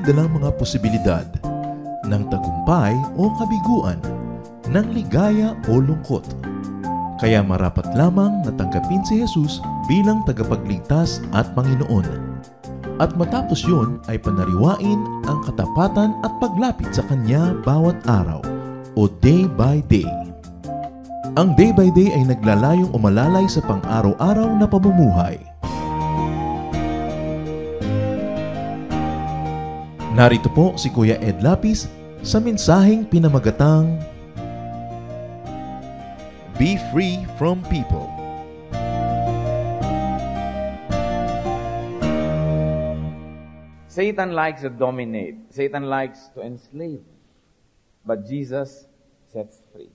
dalang mga posibilidad ng tagumpay o kabiguan, ng ligaya o lungkot. Kaya marapat lamang na tanggapin si Jesus bilang tagapagligtas at Panginoon. At matapos yun ay panariwain ang katapatan at paglapit sa Kanya bawat araw o day by day. Ang day by day ay naglalayong umalalay sa pang-araw-araw na pamumuhay. Narito po si Kuya Ed Lapis sa mensaheng pinamagatang Be Free from People. Satan likes to dominate. Satan likes to enslave. But Jesus sets free.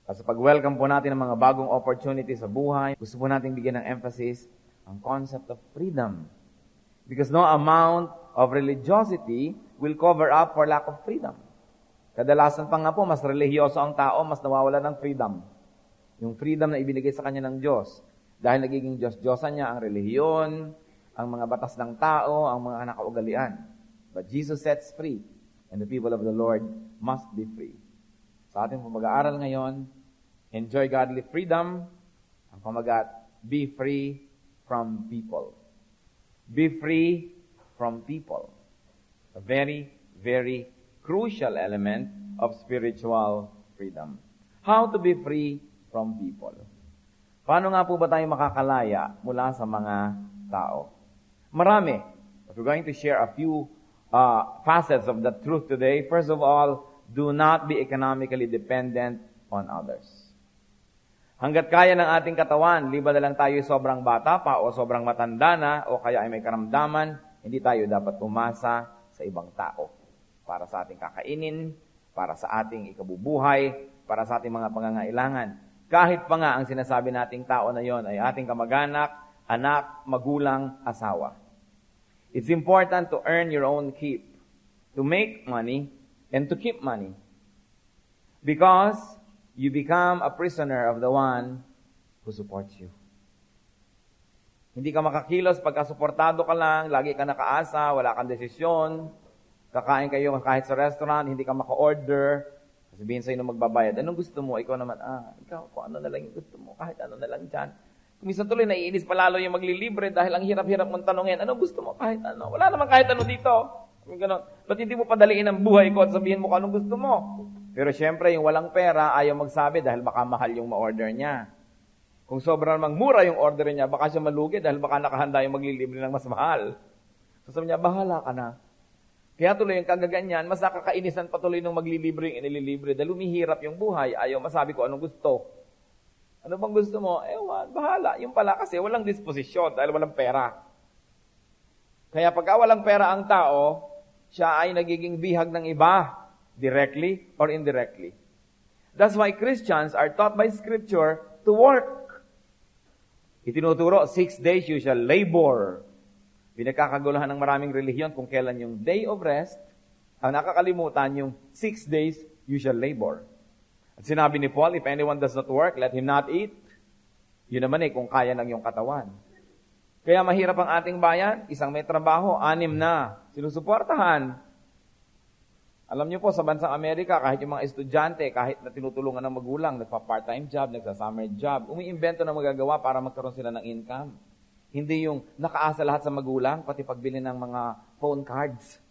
Kasi pag-welcome po natin ng mga bagong opportunity sa buhay, gusto po natin bigyan ng emphasis ang concept of freedom. Because no amount of religiosity will cover up for lack of freedom. Kadalasan pa nga po, mas religyoso ang tao, mas nawawala ng freedom. Yung freedom na ibinigay sa kanya ng Diyos. Dahil nagiging Diyos-Diyosan niya ang relihiyon, ang mga batas ng tao, ang mga nakaugalian. But Jesus sets free, and the people of the Lord must be free. Sa ating pag-aaral ngayon, enjoy godly freedom, ang pamagat, be free from people. Be free from people. A very, very crucial element of spiritual freedom. How to be free from people? Paano nga po ba tayo makakalaya mula sa mga tao? Marami. But we're going to share a few facets of the truth today. First of all, do not be economically dependent on others. Hanggat kaya ng ating katawan, liba na lang tayo sobrang bata pa o sobrang matanda na o kaya ay may karamdaman, hindi tayo dapat umasa sa ibang tao para sa ating kakainin, para sa ating ikabubuhay, para sa ating mga pangangailangan. Kahit pa nga ang sinasabi nating tao na yon ay ating kamag-anak, anak, magulang, asawa. It's important to earn your own keep, to make money, and to keep money. Because you become a prisoner of the one who supports you. Hindi ka makakilos pagka suportado ka lang, lagi ka nakaasa, wala kang desisyon, kakain kayo kahit sa restaurant, hindi ka maka-order, sabihin sa'yo na magbabayad, anong gusto mo? Ikaw naman, ikaw, kung ano na lang yung gusto mo, kahit ano na lang dyan. Kumisan tuloy, naiinis palalo yung maglilibre dahil ang hirap-hirap mong tanungin, anong gusto mo? Kahit ano. Wala naman kahit ano dito. Ganon. Ba't hindi mo padaliin ang buhay ko at sabihin mo kung anong gusto mo? Pero syempre, yung walang pera, ayaw magsabi dahil baka mahal yung ma-order niya. Kung sobrang namang mura yung order niya, baka siya malugi dahil baka nakahanda yung maglilibre ng mas mahal. So sabi niya, bahala ka na. Kaya tuloy yung kagaganyan, mas nakakainisan patuloy ng maglilibre yung inililibre dahil lumihirap yung buhay, ayaw masabi ko anong gusto. Ano bang gusto mo? Ewan, bahala. Yung pala kasi walang disposisyon dahil walang pera. Kaya pagka walang pera ang tao, siya ay nagiging bihag ng iba, directly or indirectly. That's why Christians are taught by Scripture to work. Itinuturo, 6 days you shall labor. Pinagkakaguluhan ng maraming relihiyon kung kailan yung day of rest, ang nakakalimutan yung 6 days you shall labor. At sinabi ni Paul, if anyone does not work, let him not eat. Yun naman kung kaya ng iyong katawan. Kaya mahirap ang ating bayan, isang may trabaho, 6 na, sinusuportahan. Alam niyo po, sa bansang Amerika, kahit yung mga estudyante, kahit na tinutulungan ng magulang, nagpa-part-time job, nagsa-summer job, umiimbento na magagawa para magkaroon sila ng income. Hindi yung nakaasa lahat sa magulang, pati pagbili ng mga phone cards.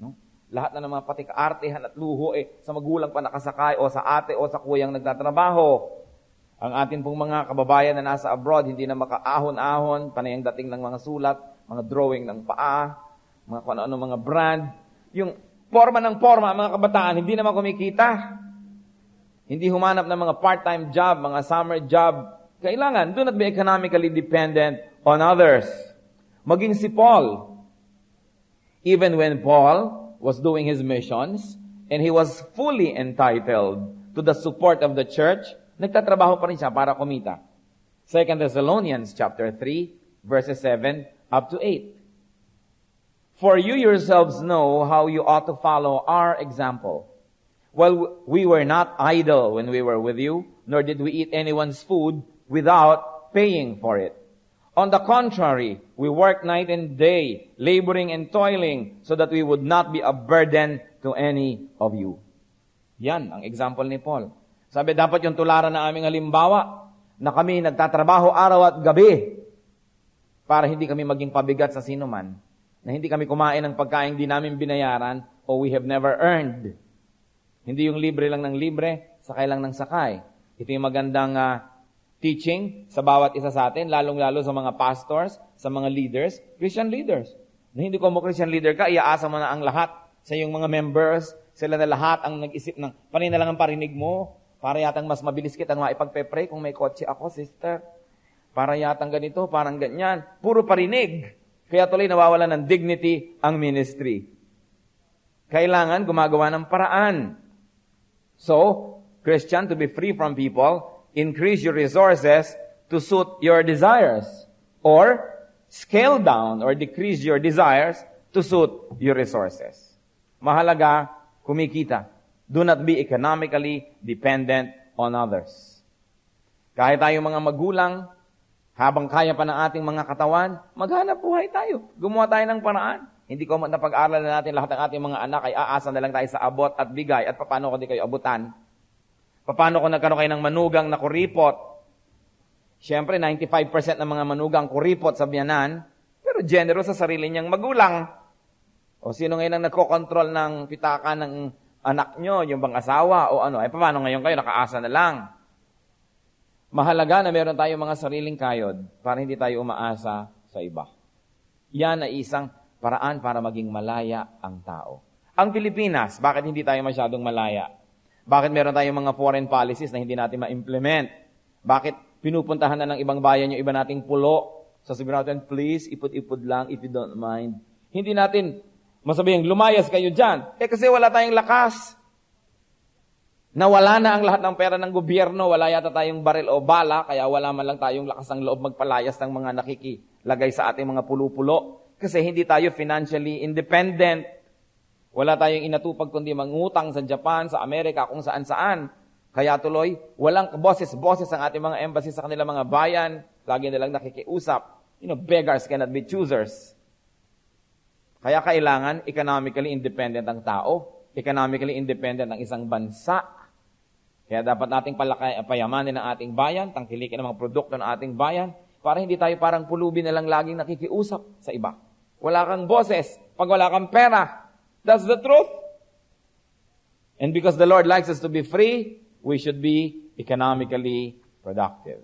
No? Lahat na ng mga pati kaartehan at luho, sa magulang pa nakasakay, o sa ate, o sa kuyang nagtatrabaho. Ang atin pong mga kababayan na nasa abroad, hindi na makaahon-ahon, panay ang dating ng mga sulat, mga drawing ng paa, mga kung ano mga brand. Yung forma ng forma, mga kabataan, hindi naman kumikita. Hindi humanap ng mga part-time job, mga summer job. Kailangan, do not be economically dependent on others. Maging si Paul. Even when Paul was doing his missions, and he was fully entitled to the support of the church, nagtatrabaho pa rin siya para kumita. 2 Thessalonians chapter 3, verses 7 up to 8. For you yourselves know how you ought to follow our example. Well, we were not idle when we were with you, nor did we eat anyone's food without paying for it. On the contrary, we work night and day, laboring and toiling, so that we would not be a burden to any of you. Yan ang example ni Paul. Sabi, dapat yung tularan na aming halimbawa, na kami nagtatrabaho araw at gabi, para hindi kami maging pabigat sa sino man, na hindi kami kumain ng pagkain di namin binayaran, o we have never earned. Hindi yung libre lang ng libre, sakay lang ng sakay. Ito yung magandang teaching sa bawat isa sa atin, lalong-lalo sa mga pastors, sa mga leaders, Christian leaders. Na hindi ko mo Christian leader ka, iaasa mo na ang lahat sa iyong mga members, sila na lahat ang nag-isip ng, panay na lang ang parinig mo, para yatang mas mabilis kitang maipagpe-pray kung may kotse ako, sister. Para yatang ganito, parang ganyan. Puro parinig. Kaya tuloy nawawalan ng dignity ang ministry. Kailangan gumagawa ng paraan. So, Christian, to be free from people, increase your resources to suit your desires. Or, scale down or decrease your desires to suit your resources. Mahalaga, kumikita. Do not be economically dependent on others. Kahit tayong mga magulang, habang kaya pa ng ating mga katawan, maghanap buhay tayo. Gumawa tayo ng paraan. Hindi ko napag-aralan na natin lahat ng ating mga anak ay aasa na lang tayo sa abot at bigay. At paano kung di kayo abutan? Paano kung nagkaroon kayo ng manugang na kuripot? Siyempre, 95% ng mga manugang kuripot sa biyanan, pero generous sa sarili niyang magulang. O sino ngayon ang nagkokontrol ng pitaka ng anak nyo, yung bang asawa o ano? Ay paano ngayon kayo nakaasa na lang? Mahalaga na meron tayong mga sariling kayod para hindi tayo umaasa sa iba. Yan ay isang paraan para maging malaya ang tao. Ang Pilipinas, bakit hindi tayo masyadong malaya? Bakit meron tayong mga foreign policies na hindi natin ma-implement? Bakit pinupuntahan na ng ibang bayan yung iba nating pulo? Sasabihin natin, please, ipod-ipod lang if you don't mind. Hindi natin masabihin, lumayas kayo dyan. Kasi wala tayong lakas. Nawala na ang lahat ng pera ng gobyerno, wala yata tayong baril o bala, kaya wala man lang tayong lakas ng loob magpalayas ng mga nakikilagay sa ating mga pulo-pulo. Kasi hindi tayo financially independent. Wala tayong inatupag kundi mangutang sa Japan, sa Amerika, kung saan-saan. Kaya tuloy, walang boses-boses ang ating mga embassy sa kanilang mga bayan. Lagi nilang nakikiusap. Beggars cannot be choosers. Kaya kailangan economically independent ang tao. Economically independent ang isang bansa. Kaya dapat nating payamanin ang ating bayan, tangkilikin ang mga produkto ng ating bayan, para hindi tayo parang pulubi na lang laging nakikiusap sa iba. Wala kang boses, pag wala kang pera. That's the truth. And because the Lord likes us to be free, we should be economically productive.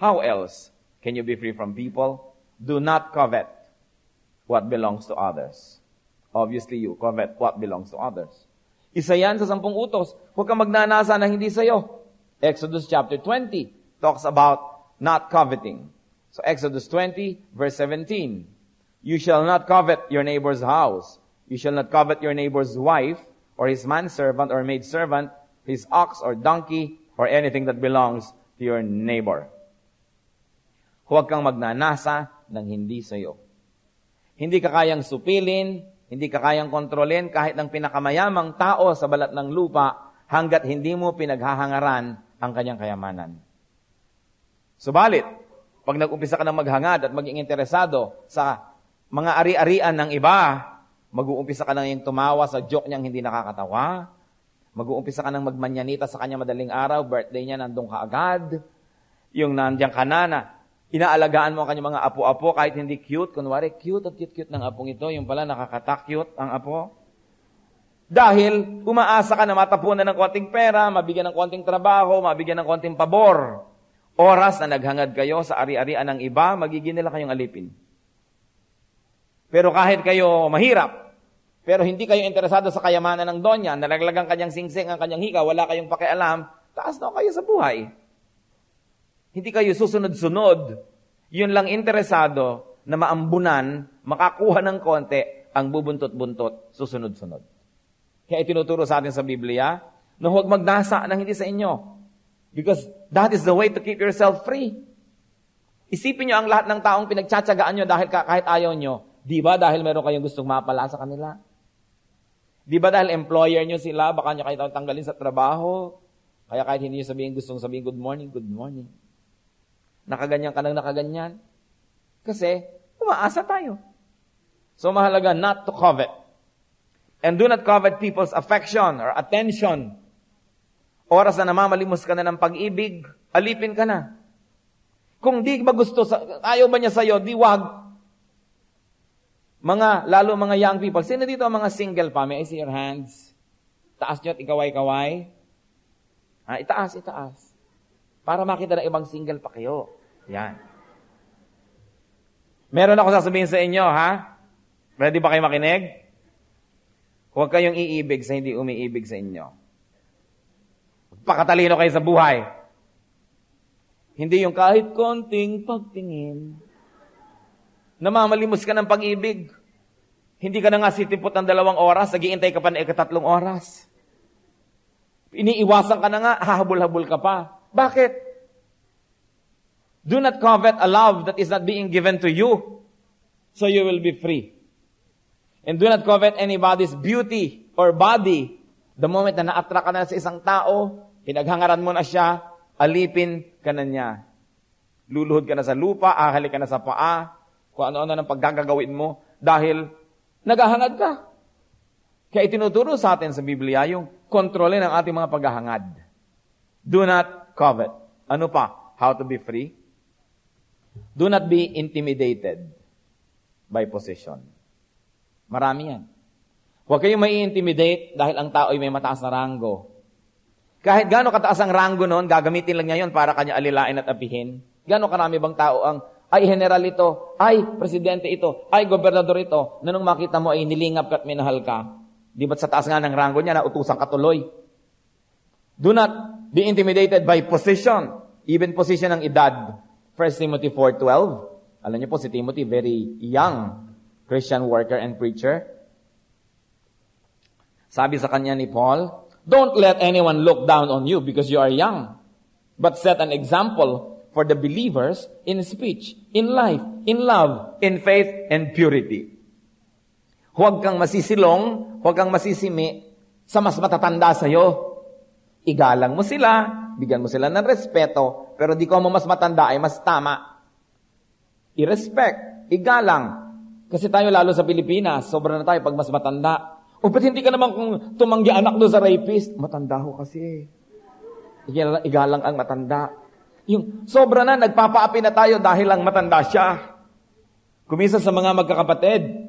How else can you be free from people? Do not covet what belongs to others. Obviously, you covet what belongs to others. Isa yan sa 10 utos. Huwag kang magnanasa na hindi sa'yo. Exodus chapter 20 talks about not coveting. So Exodus 20, verse 17. You shall not covet your neighbor's house. You shall not covet your neighbor's wife, or his manservant or maidservant, his ox or donkey, or anything that belongs to your neighbor. Huwag kang magnanasa ng hindi sa'yo. Hindi ka kayang supilin, hindi ka kayang kontrolin kahit ng pinakamayamang tao sa balat ng lupa hanggat hindi mo pinaghahangaran ang kanyang kayamanan. Subalit, pag nag-umpisa ka ng maghangad at maging interesado sa mga ari-arian ng iba, mag-uumpisa ka nang tumawa sa joke niyang hindi nakakatawa, mag-uumpisa ka nang magmanyanita sa kanya madaling araw, birthday niya, nandun ka agad, yung nandiyan ka na, inaalagaan mo ang kanyang mga apo-apo kahit hindi cute. Kunwari, cute at cute-cute ng apong ito. Yung pala, nakakatak-cute ang apo. Dahil umaasa ka na matapunan ng konting pera, mabigyan ng konting trabaho, mabigyan ng konting pabor. Oras na naghangad kayo sa ari-arian ng iba, magiging nila kayong alipin. Pero kahit kayo mahirap, pero hindi kayo interesado sa kayamanan ng donya, nalaglagang kanyang singsing ang kanyang hika, wala kayong pakialam, taas na kayo sa buhay. Hindi kayo susunod-sunod. Yun lang interesado na maambunan, makakuha ng konti, ang bubuntot-buntot, susunod-sunod. Kaya itinuturo sa atin sa Biblia na huwag magnasa ng hindi sa inyo. Because that is the way to keep yourself free. Isipin nyo ang lahat ng taong pinagtsatsagaan nyo dahil kahit ayaw nyo. Di ba dahil meron kayong gustong mapala sa kanila? Di ba dahil employer nyo sila, baka nyo kayo tanggalin sa trabaho? Kaya kahit hindi nyo gustong sabihin, good morning, good morning. Nakaganyan ka nang nakaganyan. Kasi, umaasa tayo. So, mahalaga not to covet. And do not covet people's affection or attention. Oras na namamalimos ka na ng pag-ibig, alipin ka na. Kung di ba gusto, ayaw ba niya sa'yo, di wag. Lalo mga young people. Sino dito ang mga single pa? May I see your hands? Taas nyo at ikaway-kaway. Itaas. Para makita na ibang single pa kayo. Yan. Meron ako sasabihin sa inyo, ha? Ready ba kayo makinig? Huwag kayong iibig sa hindi umiibig sa inyo. Pakatalino kayo sa buhay. Hindi yung kahit konting pagtingin. Namamalimos ka ng pag-ibig. Hindi ka na nga sitipot ng 2 oras, nagiintay ka pa ng 3 oras. Iniiwasan ka na nga, hahabol-habol ka pa. Bakit? Do not covet a love that is not being given to you, so you will be free. And do not covet anybody's beauty or body. The moment na na-attract ka na sa isang tao, pinaghangaran mo na siya, alipin ka na niya. Luluhod ka na sa lupa, ahali ka na sa paa, kung ano-ano ng paggagawin mo, dahil naghahangad ka. Kaya itinuturo sa atin sa Biblia yung kontrolin ang ating mga paghahangad. Do not covet. Ano pa? How to be free? Do not be intimidated by possession. Marami yan. Huwag kayong mai-intimidate dahil ang tao ay may mataas na ranggo. Kahit gaano kataas ang ranggo noon, gagamitin lang niya yon para kanya alilain at apihin. Gaano karami bang tao ang, ay general ito, ay presidente ito, ay gobernador ito, na nung makita mo ay nilingap ka at minahal ka. Di ba't sa taas nga ng ranggo niya, nautusan ka tuloy? Do not be intimidated by position, even position ng edad. 1 Timothy 4:12. Alam niyo po, si Timothy, very young Christian worker and preacher. Sabi sa kanya ni Paul, don't let anyone look down on you because you are young, but set an example for the believers in speech, in life, in love, in faith, and purity. Huwag kang masisilong, huwag kang masisimi sa mas matatanda sa'yo. Igalang mo sila, bigyan mo sila ng respeto, pero di ko mo mas matanda ay mas tama. I-respect, igalang. Kasi tayo lalo sa Pilipinas, sobra na tayo pag mas matanda. O ba't hindi ka naman kung tumanggi anak doon sa rapist? Matanda ho kasi. Igalang ang matanda. Yung sobra na, nagpapaapi na tayo dahil lang matanda siya. Kumisa sa mga magkakapatid,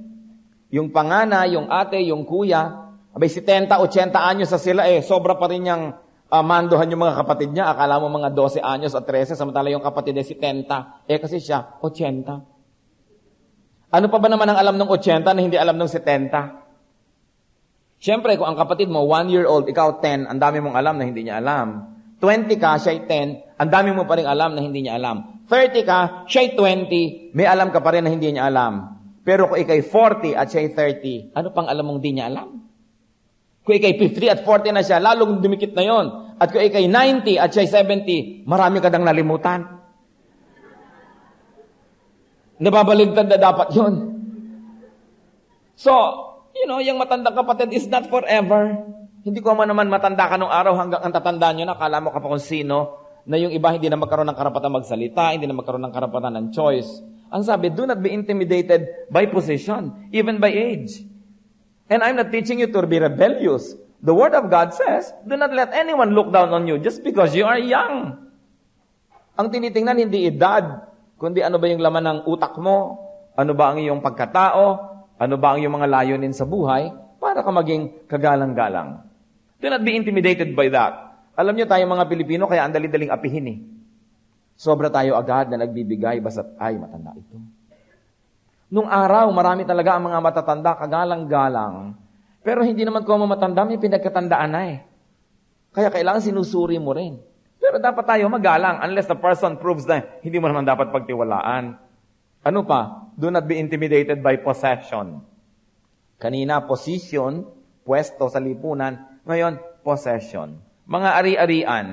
yung pangana, yung ate, yung kuya, abay 70, 80 anyos sa sila sobra pa rin niyang mandohan yung mga kapatid niya. Akala mo mga 12 anyos o 13, samantala yung kapatid ay 70. Kasi siya, 80. Ano pa ba naman ang alam ng 80 na hindi alam ng 70? Siyempre, kung ang kapatid mo, 1-year-old, ikaw 10, ang dami mong alam na hindi niya alam. 20 ka, siya'y 10, ang dami mo pa rin alam na hindi niya alam. 30 ka, siya'y 20, may alam ka pa rin na hindi niya alam. Pero kung ikay 40 at siya'y 30, ano pang alam mong hindi niya alam? Kung ikay 50 at 40 na siya, lalong dumikit na yon. At kung ikay 90 at siya'y 70, marami ka dang nalimutan. Nababaligtad na dapat yun. So, yung matandang kapatid is not forever. Hindi ko naman matanda ka nung araw hanggang ang tatandaan nyo na, kala mo ka pa kung sino, na yung iba hindi na magkaroon ng karapatan magsalita, hindi na magkaroon ng karapatan ng choice. Ang sabi, do not be intimidated by position, even by age. And I'm not teaching you to be rebellious. The Word of God says, do not let anyone look down on you just because you are young. Ang tinitingnan hindi edad, kundi ano ba yung laman ng utak mo, ano ba ang iyong pagkatao, ano ba ang iyong mga layunin sa buhay, para ka maging kagalang-galang. Do not be intimidated by that. Alam niyo tayo mga Pilipino, kaya ang dali-daling apihin Sobra tayo agad na nagbibigay, basta't ay matanda ito. Nung araw, marami talaga ang mga matatanda, kagalang-galang. Pero hindi naman ko matanda, may pinagkatandaan na Kaya kailangan sinusuri mo rin. Pero dapat tayo magalang unless the person proves na hindi mo naman dapat pagtiwalaan. Ano pa? Do not be intimidated by possession. Kanina, position, pwesto sa lipunan. Ngayon, possession. Mga ari-arian.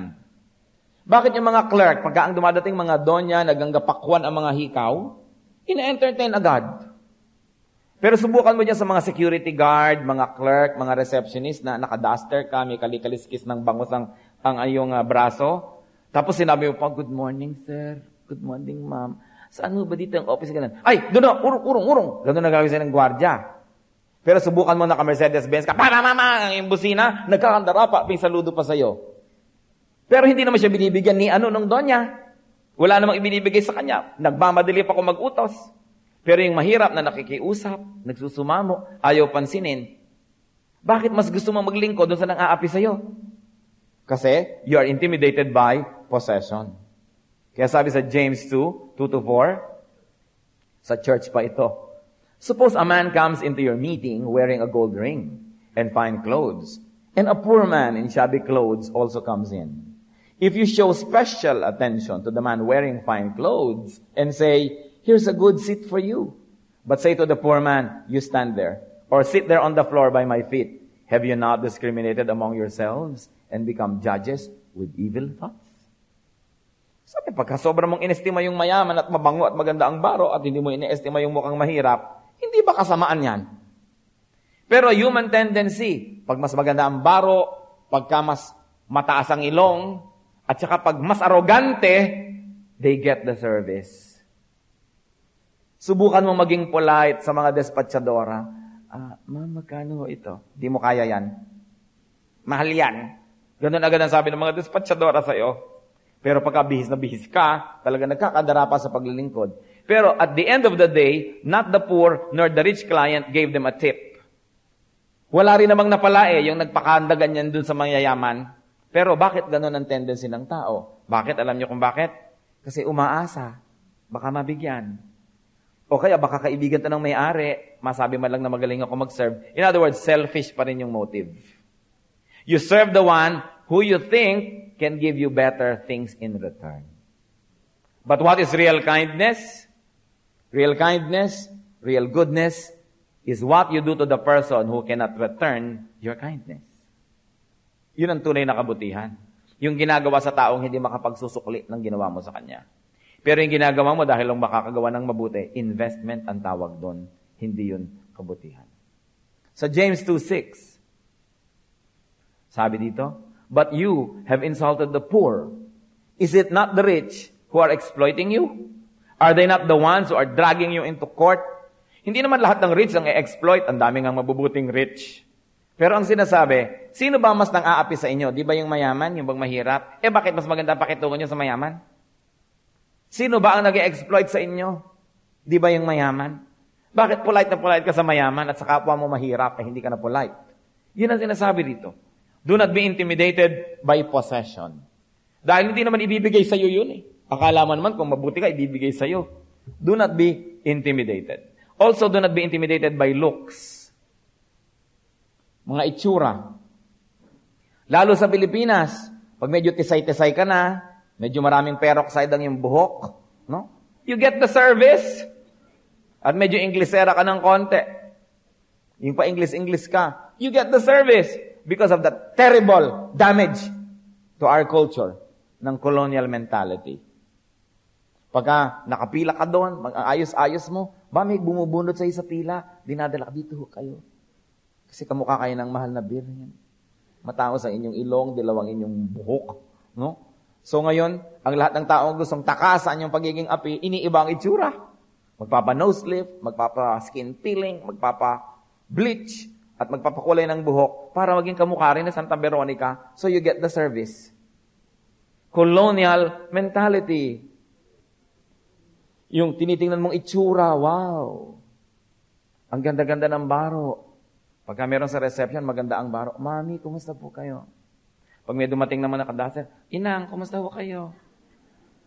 Bakit yung mga clerk, pagka ang dumadating mga donya, naganggapakwan ang mga hikaw, ina-entertain agad. Pero subukan mo dyan sa mga security guard, mga clerk, mga receptionist na naka-duster ka, may kalikaliskis ng bangus ang iyong braso. Tapos sinabi mo pa, good morning, sir. Good morning, ma'am. Saan mo ba dito ang office? Ganun. Ay, doon na, urong. Ganun na gagawin sa'yo ng gwardiya. Pero subukan mo na ka-Mercedes-Benz ka, mama, ang busina, nagkakandara pa, saludo pa sa'yo. Pero hindi naman siya binibigyan ni ng donya. Wala namang ibinibigay sa kanya. Nagmamadali pa kung mag-utos. Pero yung mahirap na nakikiusap, nagsusumamo, ayaw pansinin. Bakit mas gusto mo maglingkod doon sa nang-aapi sa'yo? Kasi you are intimidated by possession. Kaya sabi sa James 2:2-4, sa church pa ito, suppose a man comes into your meeting wearing a gold ring and fine clothes, and a poor man in shabby clothes also comes in. If you show special attention to the man wearing fine clothes and say, here's a good seat for you, but say to the poor man, you stand there, or sit there on the floor by my feet, have you not discriminated among yourselves and become judges with evil thoughts? Sabi, pagka sobra mong inestima yung mayaman at mabango at maganda ang baro at hindi mo inestima yung mukhang mahirap, hindi ba kasamaan yan? Pero human tendency, pag mas maganda ang baro, pagka mas mataas ang ilong, at saka pag mas arrogante, they get the service. Subukan mo maging polite sa mga despatchadora. Ma'am, magkano ito? Di mo kaya yan. Mahal yan. Ganun agad ang sabi ng mga despatchadora sa'yo. Pero pagka bihis na bihis ka, talaga nagkakadara pa sa paglilingkod. Pero at the end of the day, not the poor nor the rich client gave them a tip. Wala rin namang napalae yung nagpakanda ganyan dun sa mayayaman. Pero bakit ganun ang tendency ng tao? Bakit? Alam niyo kung bakit? Kasi umaasa. Baka mabigyan. O kaya baka kaibigan ta ng may-ari, masabi man lang na magaling ako mag-serve. In other words, selfish pa rin yung motive. You serve the one who you think can give you better things in return. But what is real kindness? Real kindness, real goodness, is what you do to the person who cannot return your kindness. Yun ang tunay na kabutihan. Yung ginagawa sa taong hindi makapagsusukli ng ginawa mo sa kanya. Pero yung ginagawa mo dahil lang makakagawa ng mabuti, investment ang tawag doon. Hindi yun kabutihan. Sa James 2:6, sabi dito, but you have insulted the poor. Is it not the rich who are exploiting you? Are they not the ones who are dragging you into court? Hindi naman lahat ng rich ang i-exploit. Ang daming ang mabubuting rich. Pero ang sinasabi, sino ba mas nang-aapi sa inyo? Di ba yung mayaman, yung bang mahirap? Bakit mas maganda pakitungo nyo sa mayaman? Sino ba ang nag-i-exploit sa inyo? Di ba yung mayaman? Bakit polite na polite ka sa mayaman at sa kapwa mo mahirap hindi ka na polite? Yun ang sinasabi dito. Do not be intimidated by possession. Dahil hindi naman ibibigay sa iyo yun eh. Akala mo naman kung mabuti ka, ibibigay sa iyo. Do not be intimidated. Also, do not be intimidated by looks. Mga itsura. Lalo sa Pilipinas, pag medyo tisay-tisay ka na, medyo maraming peroxide ang yung buhok, no? You get the service. At medyo Inglesera ka ng konti. Yung pa English ka, you get the service because of the terrible damage to our culture ng colonial mentality. Pagka nakapila ka doon, mag-ayos-ayos mo, may bumubunot sa'yo sa pila, dinadala ka dito kayo. Kasi kamukha kayo ng mahal na beer. Matao sa inyong ilong, dilawang inyong buhok. No? So ngayon, ang lahat ng tao gustong takasan yung pagiging api, iniiba ang itsura. Magpapa-nose lift, magpapa-skin peeling, magpapa-bleach, at magpapakulay ng buhok para maging kamukha rin na Santa Veronica. So you get the service. Colonial mentality. Yung tinitingnan mong itsura, wow. Ang ganda-ganda ng baro. Pagka meron sa reception, maganda ang baro. Mami, kumusta po kayo? Pag may dumating naman na kadasal, Inang, kumusta po kayo?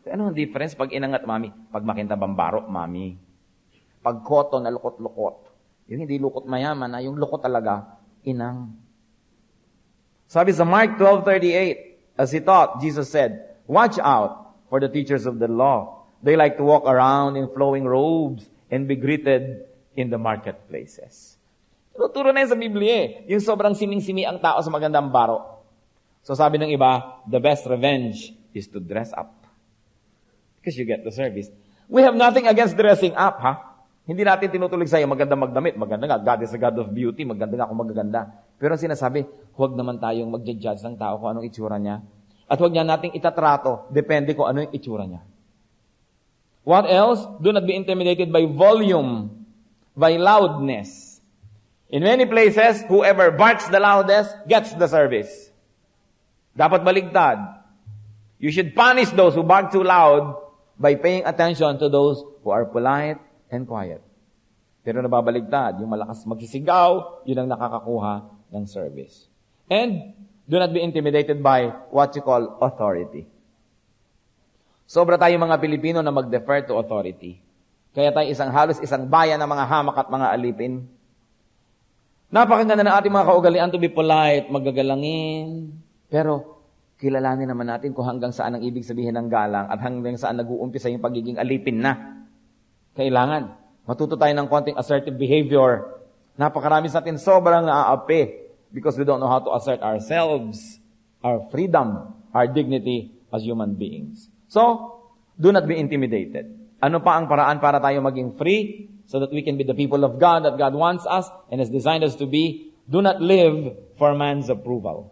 Ano ang difference pag inang at mami? Pag makintabang baro, mami. Pag koto na lukot-lukot. Yung hindi lukot mayaman, yung lukot talaga, inang. Sabi sa Mark 12:38, as he taught, Jesus said, watch out for the teachers of the law. They like to walk around in flowing robes and be greeted in the marketplaces. Turo na yun sa Biblia yung sobrang siming-simi ang tao sa magandang baro. So sabi ng iba, the best revenge is to dress up. Because you get the service. We have nothing against dressing up, ha? Hindi natin tinutulig sa'yo, maganda magdamit. Maganda nga, God is a God of beauty. Maganda nga kung magaganda. Pero ang sinasabi, huwag naman tayong mag-judge ng tao kung anong itsura niya. At huwag niya nating itatrato, depende kung ano yung itsura niya. What else? Do not be intimidated by volume, by loudness. In many places, whoever barks the loudest gets the service. Dapat baligtad. You should punish those who bark too loud by paying attention to those who are polite and quiet. Pero nababaligtad, yung malakas magsisigaw, yun ang nakakakuha ng service. And do not be intimidated by what you call authority. Sobra tayo mga Pilipino na mag-defer to authority. Kaya tayo halos isang bayan ng mga hamak at mga alipin. Napakaganda ng ating mga kaugalian to be polite, magagalangin. Pero kilalanin naman natin kung hanggang saan ang ibig sabihin ng galang at hanggang saan nag-uumpisa yung pagiging alipin na. Kailangan matuto tayo ng konting assertive behavior. Napakarami sa atin sobrang naaapi because we don't know how to assert ourselves, our freedom, our dignity as human beings. So, do not be intimidated. Ano pa ang paraan para tayo maging free so that we can be the people of God that God wants us and has designed us to be? Do not live for man's approval.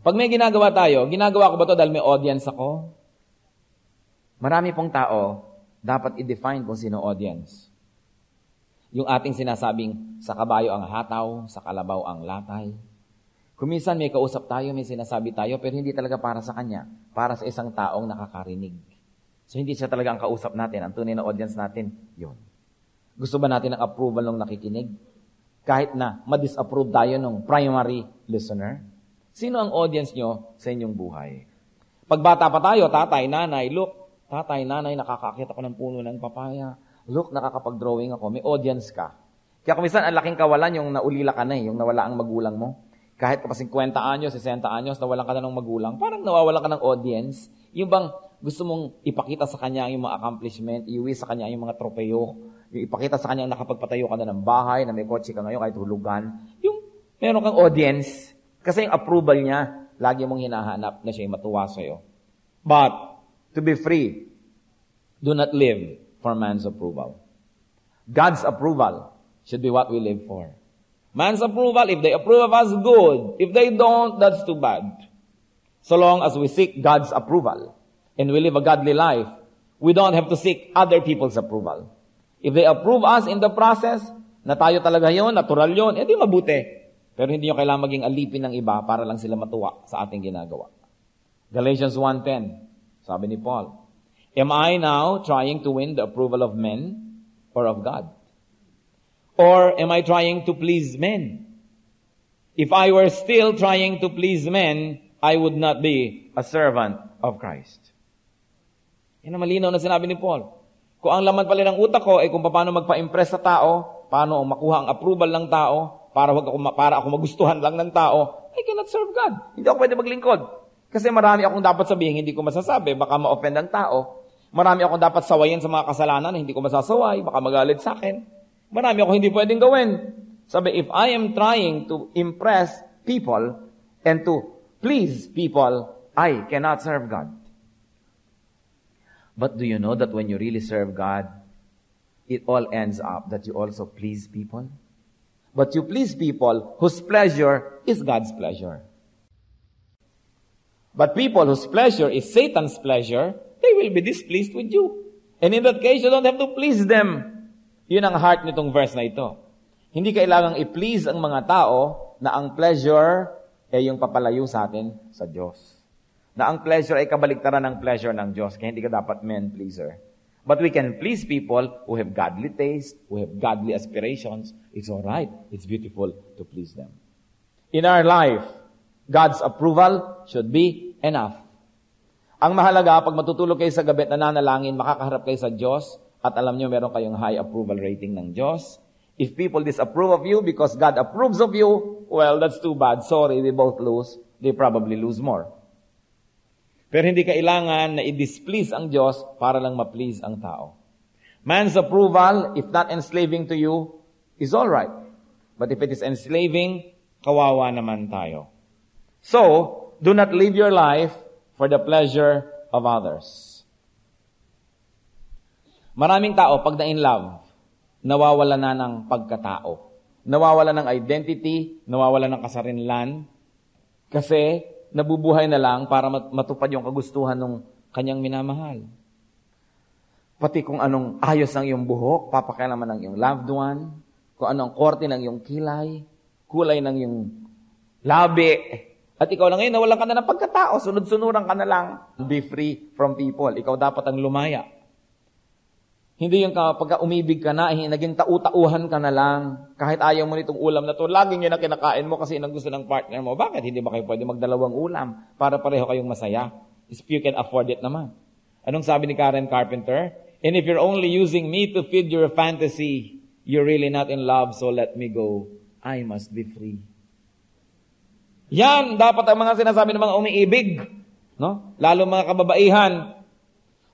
Pag may ginagawa tayo, ginagawa ko ba ito dahil may audience ako? Marami pong tao, dapat i-define kung sino audience. Yung ating sinasabing, sa kabayo ang hataw, sa kalabaw ang latay. Kuminsan may kausap tayo, may sinasabi tayo, pero hindi talaga para sa kanya. Para sa isang taong nakakarinig. So hindi siya talaga ang kausap natin. Ang tunay na audience natin, yun. Gusto ba natin ng approval ng nakikinig? Kahit na ma-disapprove tayo ng primary listener? Sino ang audience nyo sa inyong buhay? Pag bata pa tayo, tatay, nanay, look, tatay, nanay, nakakakit ako ng puno ng papaya. Look, nakakapag-drawing ako. May audience ka. Kaya kuminsan, ang laking kawalan yung naulila ka na yung nawala ang magulang mo. Kahit kapag 50 anyos, 60 anyos, nawalan ka na ng magulang, parang nawawalan ka ng audience. Yung bang gusto mong ipakita sa kanya yung mga accomplishment, iuwi sa kanya yung mga tropeyo, yung ipakita sa kanya nakapagpatayo ka na ng bahay, na may kotse ka ngayon, kahit hulugan. Yung meron kang audience, kasi yung approval niya, lagi mong hinahanap na siya yung matuwa sa'yo. But, to be free, do not live for man's approval. God's approval should be what we live for. Man's approval, if they approve of us, good. If they don't, that's too bad. So long as we seek God's approval and we live a godly life, we don't have to seek other people's approval. If they approve us in the process, na tayo talaga yun, natural yun, edi mabuti. Pero hindi nyo kailangan maging alipin ng iba para lang sila matuwa sa ating ginagawa. Galatians 1:10, sabi ni Paul, am I now trying to win the approval of men or of God? Or am I trying to please men? If I were still trying to please men, I would not be a servant of Christ. Yan ang malinaw na sinabi ni Paul. Kung ang laman pala ng utak ko ay kung paano magpa-impress sa tao, paano makuha ang approval ng tao, para ako magustuhan lang ng tao, I cannot serve God. Hindi ako pwede maglingkod. Kasi marami akong dapat sabihin, hindi ko masasabi, baka ma-offend ang tao. Marami akong dapat sawayin sa mga kasalanan, hindi ko masasaway, baka magalit sa akin. Marami ako hindi pwedeng gawin. Sabi, if I am trying to impress people and to please people, I cannot serve God. But do you know that when you really serve God, it all ends up that you also please people? But you please people whose pleasure is God's pleasure. But people whose pleasure is Satan's pleasure, they will be displeased with you. And in that case, you don't have to please them. Yun ang heart nitong verse na ito. Hindi kailangang i-please ang mga tao na ang pleasure ay yung papalayo sa atin sa Diyos. Na ang pleasure ay kabaliktaran ng pleasure ng Diyos. Kaya hindi ka dapat man-pleaser. But we can please people who have godly taste, who have godly aspirations. It's all right. It's beautiful to please them. In our life, God's approval should be enough. Ang mahalaga, pag matutulog kayo sa gabi at nananalangin, makakaharap kayo sa Diyos, at alam nyo, meron kayong high approval rating ng Diyos. If people disapprove of you because God approves of you, well, that's too bad. Sorry, we both lose. They probably lose more. Pero hindi kailangan na i-displease ang Diyos para lang ma-please ang tao. Man's approval, if not enslaving to you, is all right. But if it is enslaving, kawawa naman tayo. So, do not live your life for the pleasure of others. Maraming tao, pag na-in love, nawawala na ng pagkatao. Nawawala ng identity, nawawala ng kasarinlan. Kasi nabubuhay na lang para matupad yung kagustuhan ng kanyang minamahal. Pati kung anong ayos ng iyong buhok, papakialaman ng iyong loved one, kung anong korte ng iyong kilay, kulay ng iyong labi. At ikaw na ngayon, nawalan ka na ng pagkatao, sunod-sunuran ka na lang. Be free from people. Ikaw dapat ang lumaya. Hindi yung pagka umibig ka na, naging tau-tauhan ka na lang. Kahit ayaw mo nitong ulam na to, laging yun ang kinakain mo kasi yun ang gusto ng partner mo. Bakit? Hindi ba kayo pwede magdalawang ulam para pareho kayong masaya? If you can afford it naman. Anong sabi ni Karen Carpenter? And if you're only using me to feed your fantasy, you're really not in love, so let me go. I must be free. Yan, dapat ang mga sinasabi ng mga umiibig. No? Lalo mga kababaihan.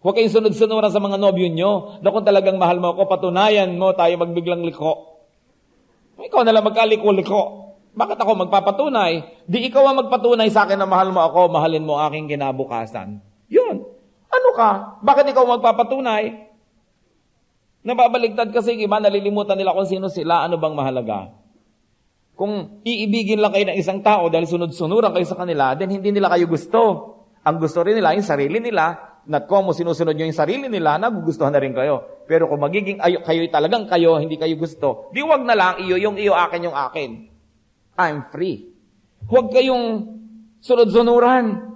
Huwag kayong sunod-sunuran sa mga nobyo nyo na kung talagang mahal mo ako, patunayan mo tayo magbiglang liko. Ikaw na lang magkaliko-liko. Bakit ako magpapatunay? Di ikaw ang magpatunay sa akin na mahal mo ako, mahalin mo aking kinabukasan. Yun. Ano ka? Bakit ikaw magpapatunay? Nababaligtad kasi iba, nalilimutan nila kung sino sila, ano bang mahalaga. Kung iibigin lang kayo ng isang tao dahil sunod-sunuran kayo sa kanila, then hindi nila kayo gusto. Ang gusto rin nila, yung sarili nila, not kung sinusunod nyo yung sarili nila, nagugustuhan na rin kayo. Pero kung magiging kayo talagang kayo, hindi kayo gusto, di wag na lang iyo yung iyo, akin yung akin. I'm free. Huwag kayong sunod-sunuran.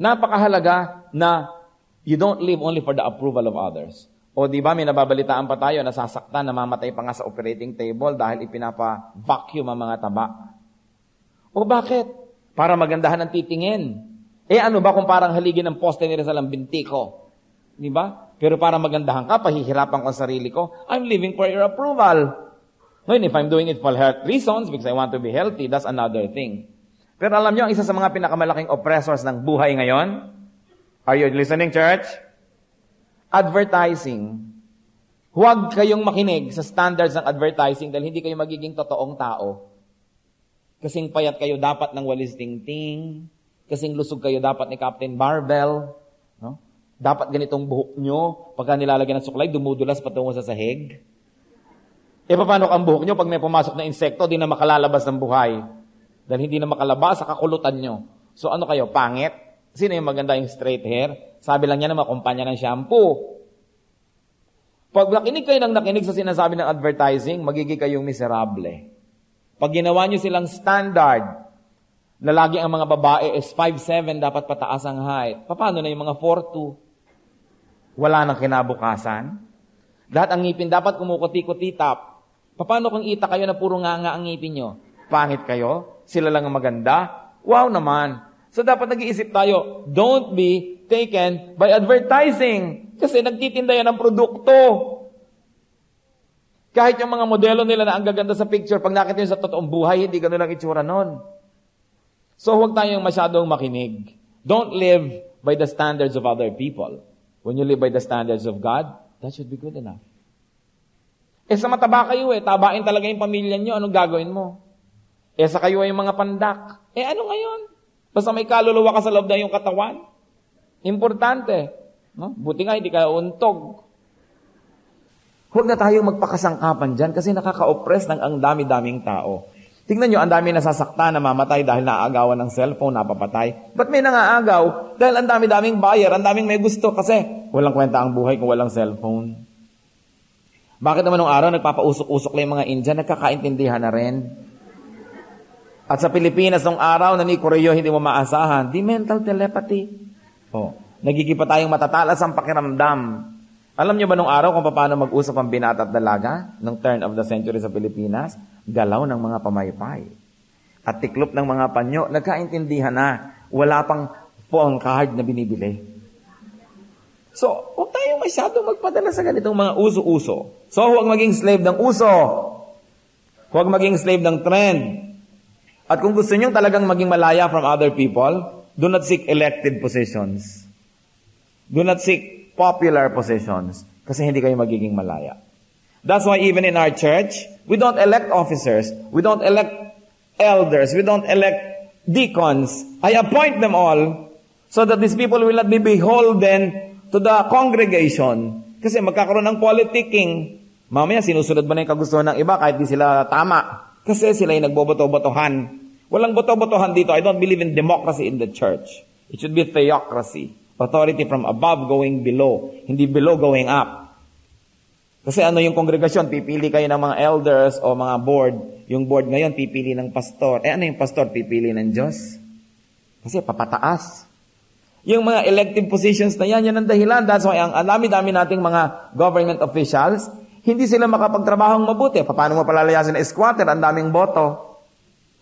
Napakahalaga na you don't live only for the approval of others. O di ba may nababalitaan pa tayo, nasasaktan, namamatay pa nga sa operating table dahil ipinapa-vacuum ang mga taba. O bakit? Para magandahan ang titingin. Ano ba kung parang haligin ng poste ni Rizal ang binti ko? Di ba? Pero para magandahan ka, pahihirapan ko ang sarili ko, I'm living for your approval. Ngayon, if I'm doing it for health reasons, because I want to be healthy, that's another thing. Pero alam nyo, ang isa sa mga pinakamalaking oppressors ng buhay ngayon, are you listening, church? Advertising. Huwag kayong makinig sa standards ng advertising dahil hindi kayo magiging totoong tao. Kasing payat kayo dapat ng walis tingting, kasing lusog kayo dapat ni Captain Barbell, no? Dapat ganitong buhok nyo, pagka nilalagyan ng suklay, dumudulas patungo sa sahig. Paano ang buhok nyo pag may pumasok na insekto, di na makalalabas ng buhay? Dahil hindi na makalabas sa kakulutan nyo. So ano kayo, pangit? Sino yung maganda yung straight hair? Sabi lang niya na makumpanya ng shampoo. Pag nakinig kayo ng nakinig sa sinasabi ng advertising, magiging kayong miserable. Pag ginawa nyo silang standard, na lagi ang mga babae is 5'7", dapat pataas ang height. Paano na yung mga 4'2"? Wala nang kinabukasan. Lahat ang ngipin dapat kumukuti-kuti-tap. Paano kung ita kayo na puro nga ang ngipin nyo? Pangit kayo? Sila lang ang maganda? Wow naman. So dapat nag-iisip tayo, don't be taken by advertising. Kasi nagtitinda yan ng produkto. Kahit yung mga modelo nila na ang gaganda sa picture, pag nakita nyo sa totoong buhay, hindi gano'n lang itsura nun. So huwag tayong masyadong makinig. Don't live by the standards of other people. When you live by the standards of God, that should be good enough. Sa mataba kayo tabain talaga yung pamilya nyo, anong gagawin mo? Sa kayo ay yung mga pandak. Ano ngayon? Basta may kaluluwa ka sa loob na yung katawan. Importante. No? Buti nga, hindi ka untog. Huwag na tayong magpakasangkapan dyan kasi nakaka-oppress ng ang dami-daming tao. Tingnan nyo, ang dami nasasaktan, namamatay dahil naaagawan ng cellphone, napapatay. Ba't may nangaagaw? Dahil ang dami-daming buyer, ang daming may gusto kasi walang kwenta ang buhay kung walang cellphone. Bakit naman nung araw nagpapausok-usok lang yung mga Indian, nagkakaintindihan na rin? At sa Pilipinas, nung araw na ni Koreo, hindi mo maasahan, di mental telepathy. Nagiging pa tayong matatalas ang pakiramdam. Alam niyo ba nung araw kung paano mag-usap ang binata at dalaga? Nung turn of the century sa Pilipinas, galaw ng mga pamaypay. At tiklop ng mga panyo, nagkaintindihan na. Wala pang phone card na binibili. So, huwag tayong masyadong magpadala sa ganitong mga uso-uso. So, huwag maging slave ng uso. Huwag maging slave ng trend. At kung gusto nyo talagang maging malaya from other people, do not seek elected positions. Do not seek popular positions. Kasi hindi kayo magiging malaya. That's why even in our church, we don't elect officers. We don't elect elders. We don't elect deacons. I appoint them all so that these people will not be beholden to the congregation. Kasi magkakaroon ng politicking. Mamaya sinusunod ba na yung kagustuhan ng iba kahit di sila tama? Kasi sila yung nagboboto-botohan. Walang boto-botohan dito. I don't believe in democracy in the church. It should be theocracy. Authority from above going below. Hindi below going up. Kasi ano yung kongregasyon? Pipili kayo ng mga elders o mga board. Yung board ngayon, pipili ng pastor. Ano yung pastor? Pipili ng Diyos. Kasi papataas. Yung mga elective positions na yan ang dahilan. That's why ang dami-dami nating mga government officials, hindi sila makapagtrabahong mabuti. Paano mo palalayasin na squatter? Ang daming boto.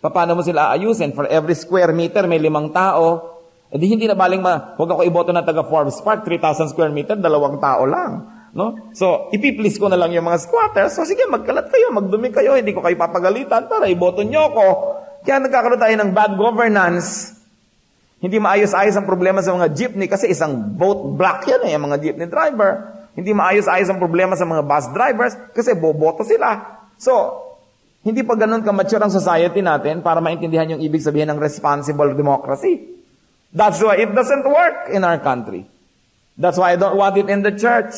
Paano mo sila aayusin? For every square meter, may 5 tao. E di hindi na baling huwag ako iboto ng taga Forbes Park, 3,000 square meter, 2 tao lang. No? So, ipiplease ko na lang yung mga squatters. So, sige, magkalat kayo, magdumi kayo, hindi ko kayo papagalitan para iboto nyo ko. Kaya nagkakaroon tayo ng bad governance. Hindi maayos-ayos ang problema sa mga jeepney kasi isang vote block yan yung mga jeepney driver. Hindi maayos-ayos ang problema sa mga bus drivers kasi boboto sila. So, hindi pa ganun ka-mature ang society natin para maintindihan yung ibig sabihin ng responsible democracy. That's why it doesn't work in our country. That's why I don't want it in the church.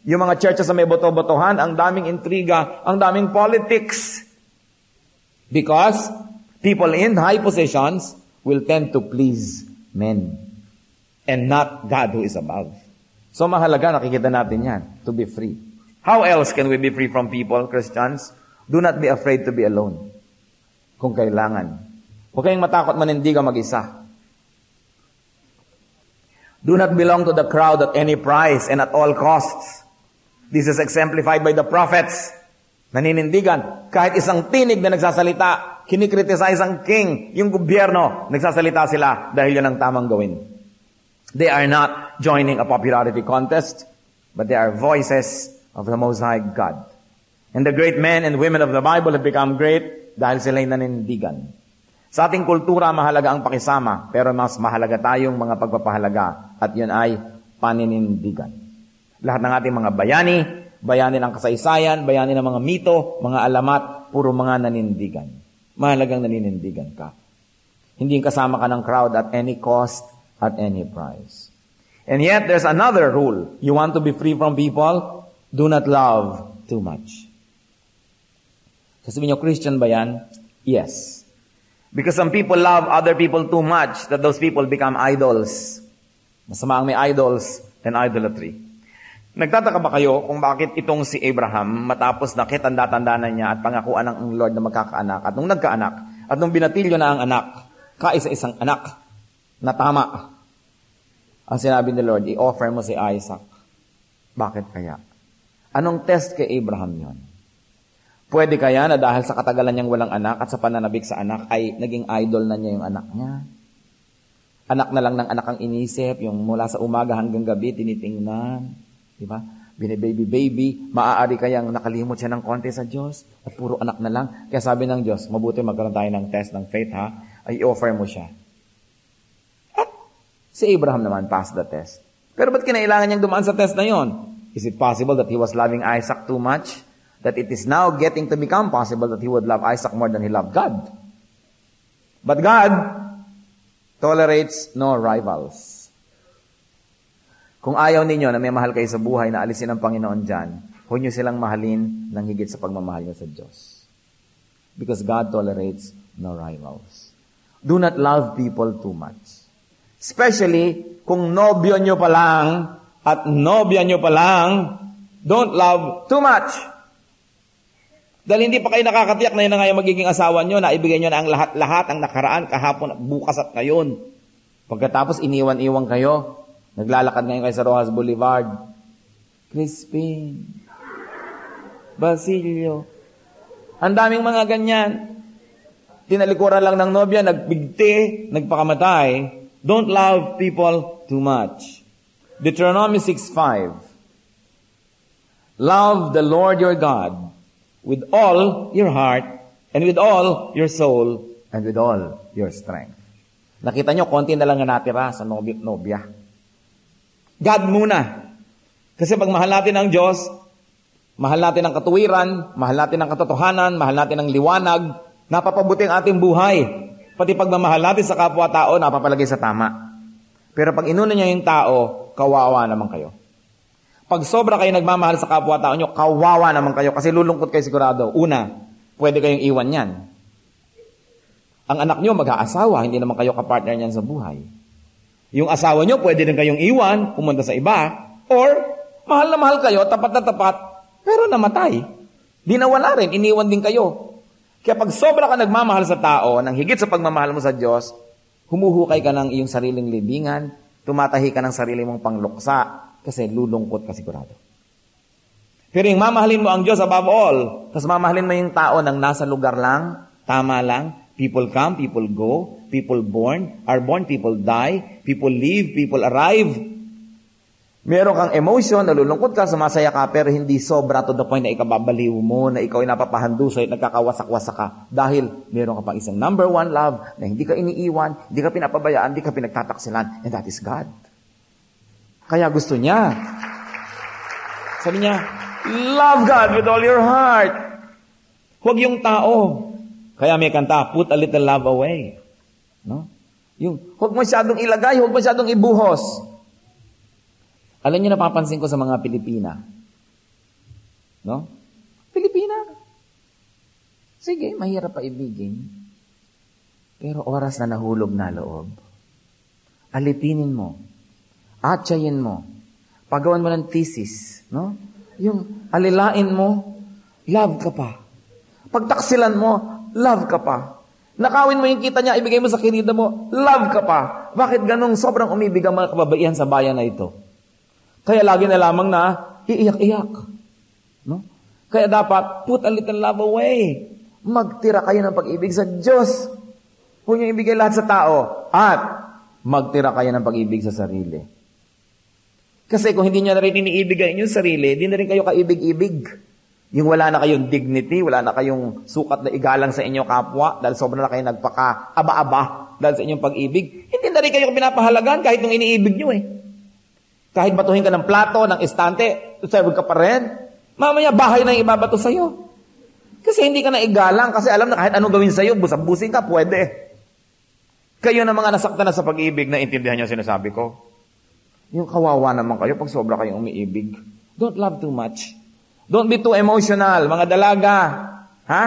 Yung mga churches na may boto-botohan, ang daming intriga, ang daming politics. Because people in high positions will tend to please men and not God who is above. So mahalaga, nakikita natin yan, to be free. How else can we be free from people, Christians? Do not be afraid to be alone. Kung kailangan. Huwag kayong matakot manindigan mag-isa. Do not belong to the crowd at any price and at all costs. This is exemplified by the prophets. Naninindigan. Kahit isang tinig na nagsasalita, kinikriticize ang king, yung gobyerno, nagsasalita sila dahil yun ang tamang gawin. They are not joining a popularity contest, but they are voices of the Most High God. And the great men and women of the Bible have become great dahil sila'y nanindigan. Sa ating kultura, mahalaga ang pakisama, pero mas mahalaga tayong mga pagpapahalaga, at yun ay paninindigan. Lahat ng ating mga bayani ng kasaysayan, bayani ng mga mito, mga alamat, puro mga nanindigan. Mahalagang naninindigan ka. Hindi kasama ka ng crowd at any cost, at any price. And yet, there's another rule. You want to be free from people? Do not love too much. Sasabihin niyo, Christian ba yan? Yes. Because some people love other people too much that those people become idols. Masama ang may idols than idolatry. Nagtataka ba kayo kung bakit itong si Abraham, matapos na kitanda-tanda na niya at pangakuan ng Lord na magkakaanak, at nung nagkaanak, at nung binatilyo na ang anak, kaisa-isang anak, na tama, ang sinabi ni Lord, i-offer mo si Isaac. Bakit kaya? Anong test kay Abraham yon? Pwede kaya na dahil sa katagalan niyang walang anak at sa pananabik sa anak, ay naging idol na niya yung anak niya? Anak na lang ng anak ang inisip, yung mula sa umaga hanggang gabi, tinitingnan. Diba? Bine-baby, maaari kayang nakalimot siya ng konti sa Diyos at puro anak na lang. Kaya sabi ng Diyos, mabuti magkaroon tayo ng test ng faith, ha? Ay i-offer mo siya. At si Abraham naman passed the test. Pero ba't kinailangan niyang dumaan sa test na yon? Is it possible that he was loving Isaac too much? That it is now getting to become possible that he would love Isaac more than he loved God? But God tolerates no rivals. Kung ayaw ninyo na may mahal kayo sa buhay na alisin ng Panginoon dyan, huwag nyo silang mahalin ng higit sa pagmamahal nyo sa Diyos. Because God tolerates no rivals. Do not love people too much. Especially kung nobyo nyo pa lang at nobya nyo pa lang, don't love too much. Dahil hindi pa kayo nakakatiyak na yun na nga yung magiging asawa nyo, na ibigay nyo na ang lahat-lahat, ang nakaraan, kahapon, at bukas at ngayon. Pagkatapos iniwan-iwan kayo, naglalakad ngayon kayo sa Rojas Boulevard. Crispin. Basilio. Ang daming mga ganyan. Tinalikuran lang ng nobya, nagbigti, nagpakamatay. Don't love people too much. Deuteronomy 6:5. Love the Lord your God with all your heart and with all your soul and with all your strength. Nakita nyo, konti na lang na natira sa nobya. God muna. Kasi pag mahal natin ang Diyos, mahal natin ang katuwiran, mahal natin ang katotohanan, mahal natin ang liwanag, napapabuti ang ating buhay. Pati pagmamahal natin sa kapwa-tao, napapalagay sa tama. Pero pag inuna niya yung tao, kawawa naman kayo. Pag sobra kayo nagmamahal sa kapwa-tao nyo, kawawa naman kayo kasi lulungkot kayo sigurado. Una, pwede kayong iwan yan. Ang anak nyo mag-aasawa, hindi naman kayo kapartner niyan sa buhay. Yung asawa nyo, pwede din kayong iwan, pumunta sa iba, or mahal na mahal kayo, tapat na tapat, pero namatay. Di nawala rin, iniwan din kayo. Kaya pag sobra ka nagmamahal sa tao, nang higit sa pagmamahal mo sa Diyos, humuhukay ka ng iyong sariling libingan, tumatahi ka ng sarili mong pangluksa, kasi lulungkot ka sigurado. Pero yung mamahalin mo ang Diyos above all, tapos mamahalin mo yung tao nang nasa lugar lang, tama lang, people come, people go, people are born, people die, people leave, people arrive. Meron kang emotion, nalulungkot ka, sumasaya ka, pero hindi sobra to the point na ikababaliw mo, na ikaw ay napapahandusay, nagkakawasak-wasak ka. Dahil meron ka pang isang number one love, na hindi ka iniiwan, hindi ka pinapabayaan, hindi ka pinagtataksilan, and that is God. Kaya gusto niya. Sabi niya, love God with all your heart. Huwag yung tao. Kaya may kanta, put a little love away. No? Yung, huwag masyadong ilagay, huwag masyadong ibuhos. Alam niyo, napapansin ko sa mga Pilipina. No? Pilipina. Sige, mahirap pa ibigin. Pero oras na nahulog na loob. Alipinin mo. Atsayin mo. Pagawan mo ng thesis. No? Yung alilain mo, love ka pa. Pagtaksilan mo, love ka pa. Nakawin mo yung kita niya, ibigay mo sa kinita mo, love ka pa. Bakit ganong sobrang umibig ang mga kababaihan sa bayan na ito? Kaya lagi na lamang na iiyak-iyak. No? Kaya dapat, put a little love away. Magtira kayo ng pag-ibig sa Diyos. Huwag niyo ibigay lahat sa tao. At magtira kayo ng pag-ibig sa sarili. Kasi kung hindi niyo na rin iniibigay inyong sarili, di na rin kayo kaibig-ibig. Yung wala na kayong dignity, wala na kayong sukat na igalang sa inyong kapwa, dahil sobrang na kayo nagpaka-aba-aba dahil sa inyong pag-ibig, hindi na rin kayo pinapahalagan kahit nung iniibig nyo eh. Kahit batuhin ka ng plato, ng estante, serve ka pa rin, mamaya bahay na yung ibabato sa'yo. Kasi hindi ka na igalang, kasi alam na kahit anong gawin sa'yo, busab-busing ka, pwede. Kayo na mga nasaktan na sa pag-ibig, na intindihan nyo sinasabi ko. Yung kawawa naman kayo pag sobra kayong umiibig. Don't love too much. Don't be too emotional, mga dalaga. Ha?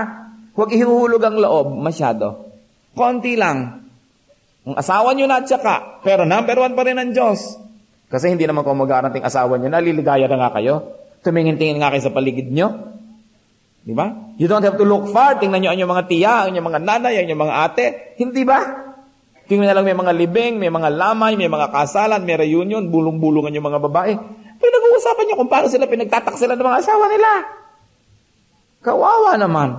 Huwag ihuhulog ang loob masyado. Konti lang. Ang asawa nyo na tsaka, pero number one pa rin ang Diyos. Kasi hindi naman kung mag-aarating asawa nyo, naliligaya na nga kayo. Tumingin-tingin nga kayo sa paligid nyo. Di ba? You don't have to look far. Tingnan nyo ang inyong mga tiya, ang inyong mga nanay, ang inyong mga ate. Hindi ba? Tingnan na lang may mga libing, may mga lamay, may mga kasalan, may reunion, bulong-bulungan yung mga babae. Pinag-uusapan niyo kung paano sila pinagtataksilan ng mga asawa nila. Kawawa naman.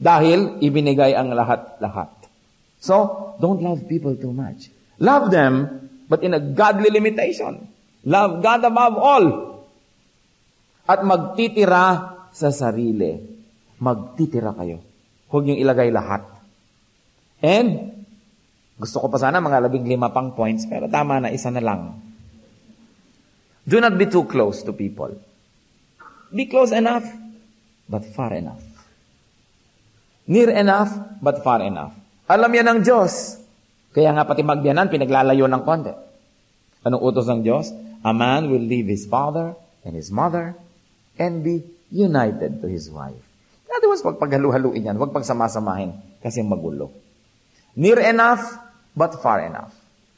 Dahil ibinigay ang lahat-lahat. So, don't love people too much. Love them, but in a godly limitation. Love God above all. At magtitira sa sarili. Magtitira kayo. Huwag niyong ilagay lahat. And, gusto ko pa sana mga 15 pang points, pero tama na, isa na lang. Do not be too close to people. Be close enough, but far enough. Near enough, but far enough. Alam yan ng Diyos. Kaya nga pati magbiyanan, pinaglalayo ng konti. Anong utos ng Diyos? A man will leave his father and his mother and be united to his wife. In other words, huwag paghalu-haluin yan, huwag pagsamasamahin kasi magulo. Near enough, but far enough.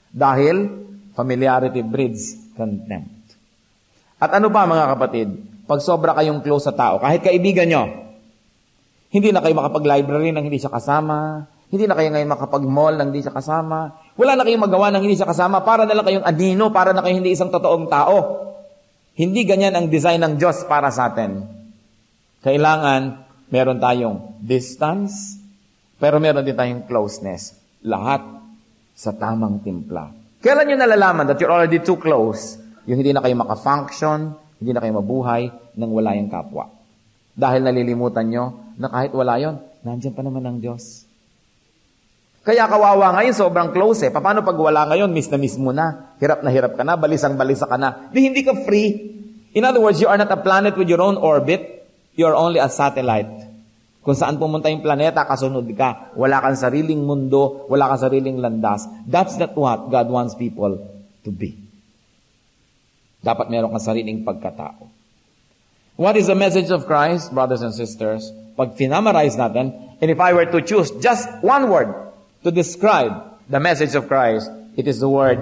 Dahil familiarity breeds contempt. At ano ba mga kapatid? Pag sobra kayong close sa tao, kahit kaibigan nyo, hindi na kayo makapag-library nang hindi siya kasama, hindi na kayo ngayon makapag-mall nang hindi siya kasama, wala na kayong magawa nang hindi siya kasama, para na lang kayong anino, para na kayong hindi isang totoong tao. Hindi ganyan ang design ng Diyos para sa atin. Kailangan meron tayong distance, pero meron din tayong closeness. Lahat sa tamang timpla. Kailan nyo nalalaman that you're already too close? Yung hindi na kayo maka-function, hindi na kayo mabuhay nang wala yung kapwa. Dahil nalilimutan nyo na kahit wala yon, nandiyan pa naman ang Diyos. Kaya kawawa ngayon, sobrang close eh. Paano pag wala ngayon, miss na miss mo na, hirap ka na, balisang-balisa ka na. Hindi ka free. In other words, you are not a planet with your own orbit. You are only a satellite. Kung saan pumunta yung planeta, kasunod ka. Wala kang sariling mundo, wala kang sariling landas. That's not what God wants people to be. Dapat meron kang sariling pagkatao. What is the message of Christ, brothers and sisters? Pag finamarize natin, and if I were to choose just one word to describe the message of Christ, it is the word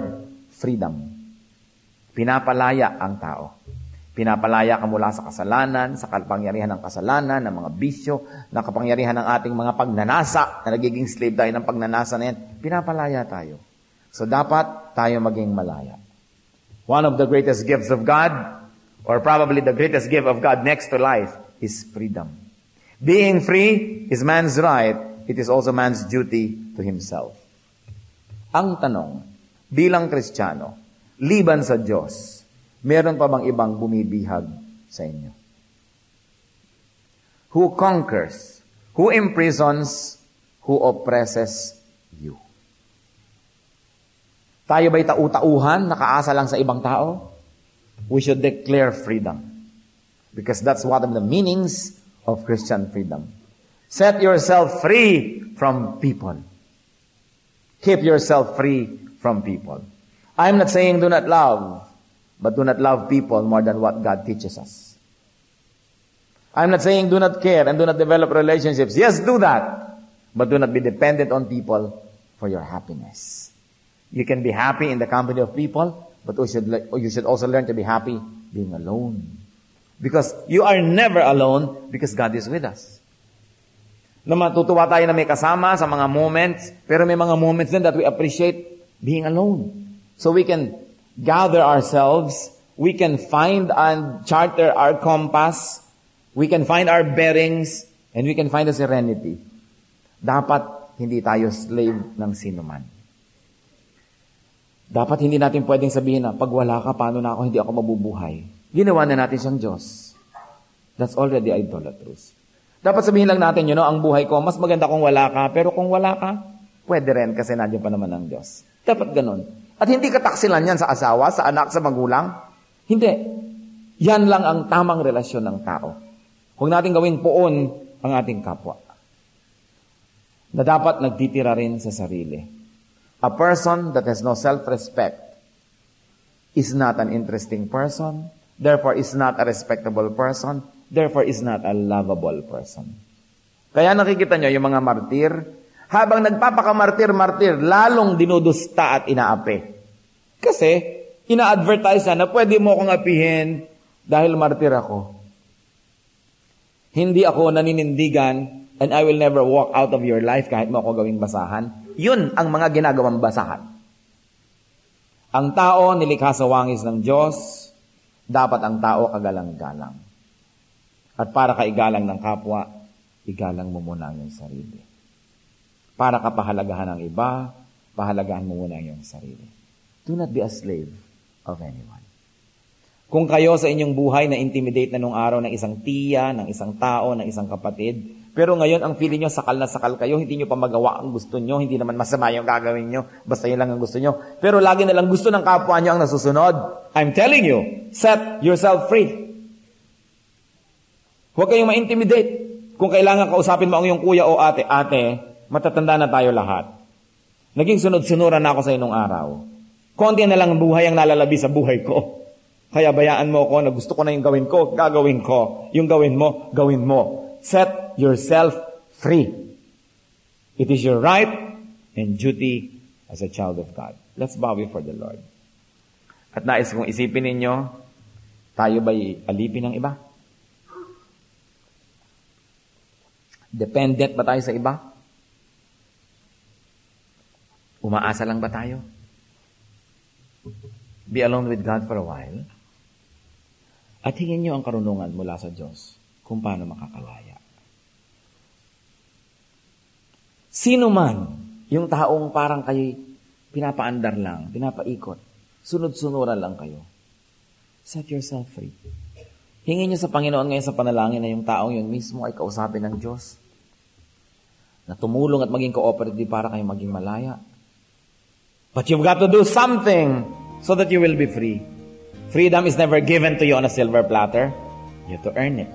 freedom. Pinapalaya ang tao. Pinapalaya ka mula sa kasalanan, sa kapangyarihan ng kasalanan, ng mga bisyo, ng kapangyarihan ng ating mga pagnanasa, na nagiging slave tayo ng pagnanasa na yan. Pinapalaya tayo. So dapat tayo maging malaya. One of the greatest gifts of God, or probably the greatest gift of God next to life, is freedom. Being free is man's right. It is also man's duty to himself. Ang tanong, bilang Kristiyano, liban sa Diyos, meron pa bang ibang bumibihag sa inyo? Who conquers? Who imprisons? Who oppresses you? Tayo ba'y tau-tauhan, nakaasa lang sa ibang tao? We should declare freedom. Because that's one of the meanings of Christian freedom. Set yourself free from people. Keep yourself free from people. I'm not saying do not love, but do not love people more than what God teaches us. I'm not saying do not care and do not develop relationships. Yes, do that. But do not be dependent on people for your happiness. You can be happy in the company of people, but you should also learn to be happy being alone. Because you are never alone because God is with us. Na matutuwa tayo na may kasama sa mga moments, pero may mga moments din that we appreciate being alone. So we can gather ourselves, we can find and charter our compass, we can find our bearings, and we can find the serenity. Dapat hindi tayo slave ng sinuman. Dapat hindi natin pwedeng sabihin na, pag wala ka, paano na ako, hindi ako mabubuhay. Ginawa na natin siyang Diyos. That's already idolatrous. Dapat sabihin lang natin, ang buhay ko, mas maganda kung wala ka, pero kung wala ka, pwede rin kasi nandiyan pa naman ang Diyos. Dapat ganun. At hindi kataksilan yan sa asawa, sa anak, sa magulang. Hindi. Yan lang ang tamang relasyon ng tao. Huwag natin gawing poon ang ating kapwa. Na dapat nagtitira rin sa sarili. A person that has no self-respect is not an interesting person, therefore is not a respectable person, therefore is not a lovable person. Kaya nakikita nyo yung mga martir, habang nagpapakamartir-martir, lalong dinudusta at inaapi. Kasi, ina-advertise na pwede mo akong apihin dahil martir ako. Hindi ako naninindigan and I will never walk out of your life kahit mo ako gawing basahan. Yun ang mga ginagawang basahan. Ang tao nilikha sa wangis ng Diyos, dapat ang tao kagalang-galang. At para kaigalang ng kapwa, igalang mo muna ang iyong sarili. Para kapahalagahan ng iba, pahalagahan mo muna ang iyong sarili. Do not be a slave of anyone. Kung kayo sa inyong buhay na intimidate na nung araw ng isang tiya, ng isang tao, ng isang kapatid, pero ngayon ang feeling nyo sakal na sakal kayo, hindi nyo pa magawa ang gusto nyo, hindi naman masama yung gagawin nyo, basta yun lang ang gusto nyo. Pero lagi na lang gusto ng kapwa nyo ang nasusunod. I'm telling you, set yourself free. Huwag kayong ma-intimidate. Kung kailangan kausapin mo ang iyong kuya o ate, matatanda na tayo lahat. Naging sunod-sunuran na ako sa inong araw. Konti na lang buhay ang nalalabi sa buhay ko. Kaya bayaan mo ako na gusto ko na yung gawin ko, gagawin ko. Yung gawin mo, gawin mo. Set yourself free. It is your right and duty as a child of God. Let's bow before the Lord. At nais kong isipin ninyo, tayo ba'y alipin ng iba? Dependent ba tayo sa iba? Umaasa lang ba tayo? Be alone with God for a while. At hingin nyo ang karunungan mula sa Diyos kung paano makakalaya. Sino man yung taong parang kayo pinapaandar lang, pinapaikot, sunod-sunuran lang kayo, set yourself free. Hingin nyo sa Panginoon ngayon sa panalangin na yung taong yun mismo ay kausapin ng Diyos, na tumulong at maging cooperative para kayo maging malaya. But you've got to do something so that you will be free. Freedom is never given to you on a silver platter. You have to earn it.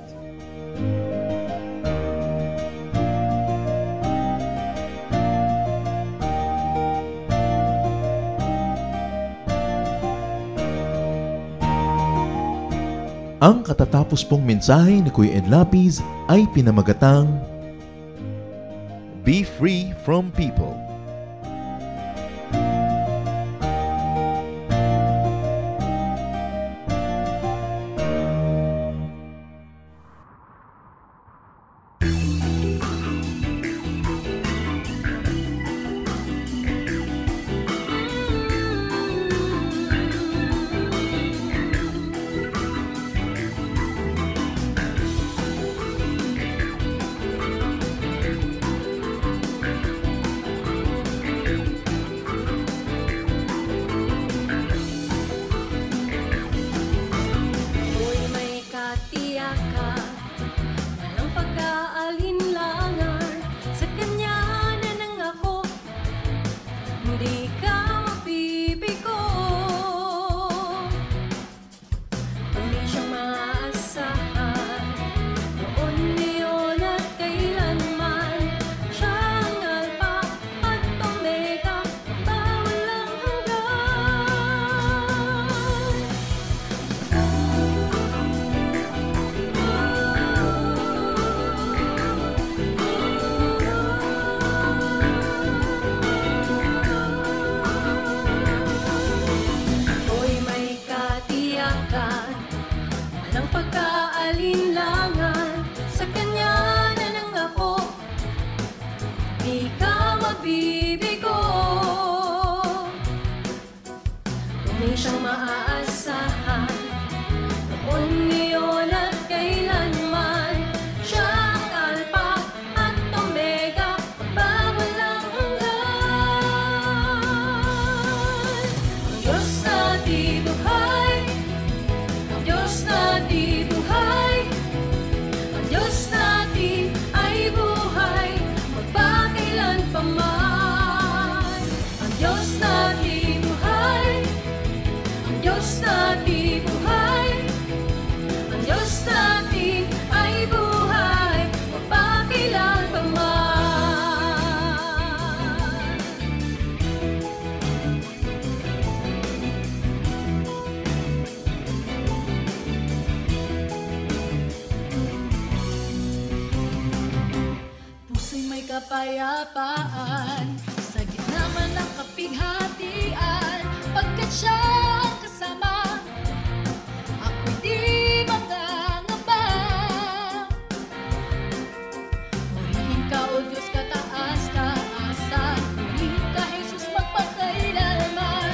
Ang katatapos pong mensahe ni Kuya Ed Lapiz ay pinamagatang Be Free from People. pag-ibig ko. Tunay siyang maaasahan, noon, ngayon at kailanman. Siya ang Alpha at Omega, magpawalang hanggan. Ang Diyos na di buhay, ang Diyos na di buhay, ang Diyos natin ay buhay, magpakailanpaman. Ang Diyos na di buhay, ang Diyos na di buhay, ang Diyos natin ay buhay, magpakailanpaman. Puso'y may kapayapaan, sa gitna man ng kapighatian. Pagkat siya ang kasama, ako'y di magangamba. Purihin ka, O Diyos, kataas-taasan. Purihin ka, Jesus, magpakailanman.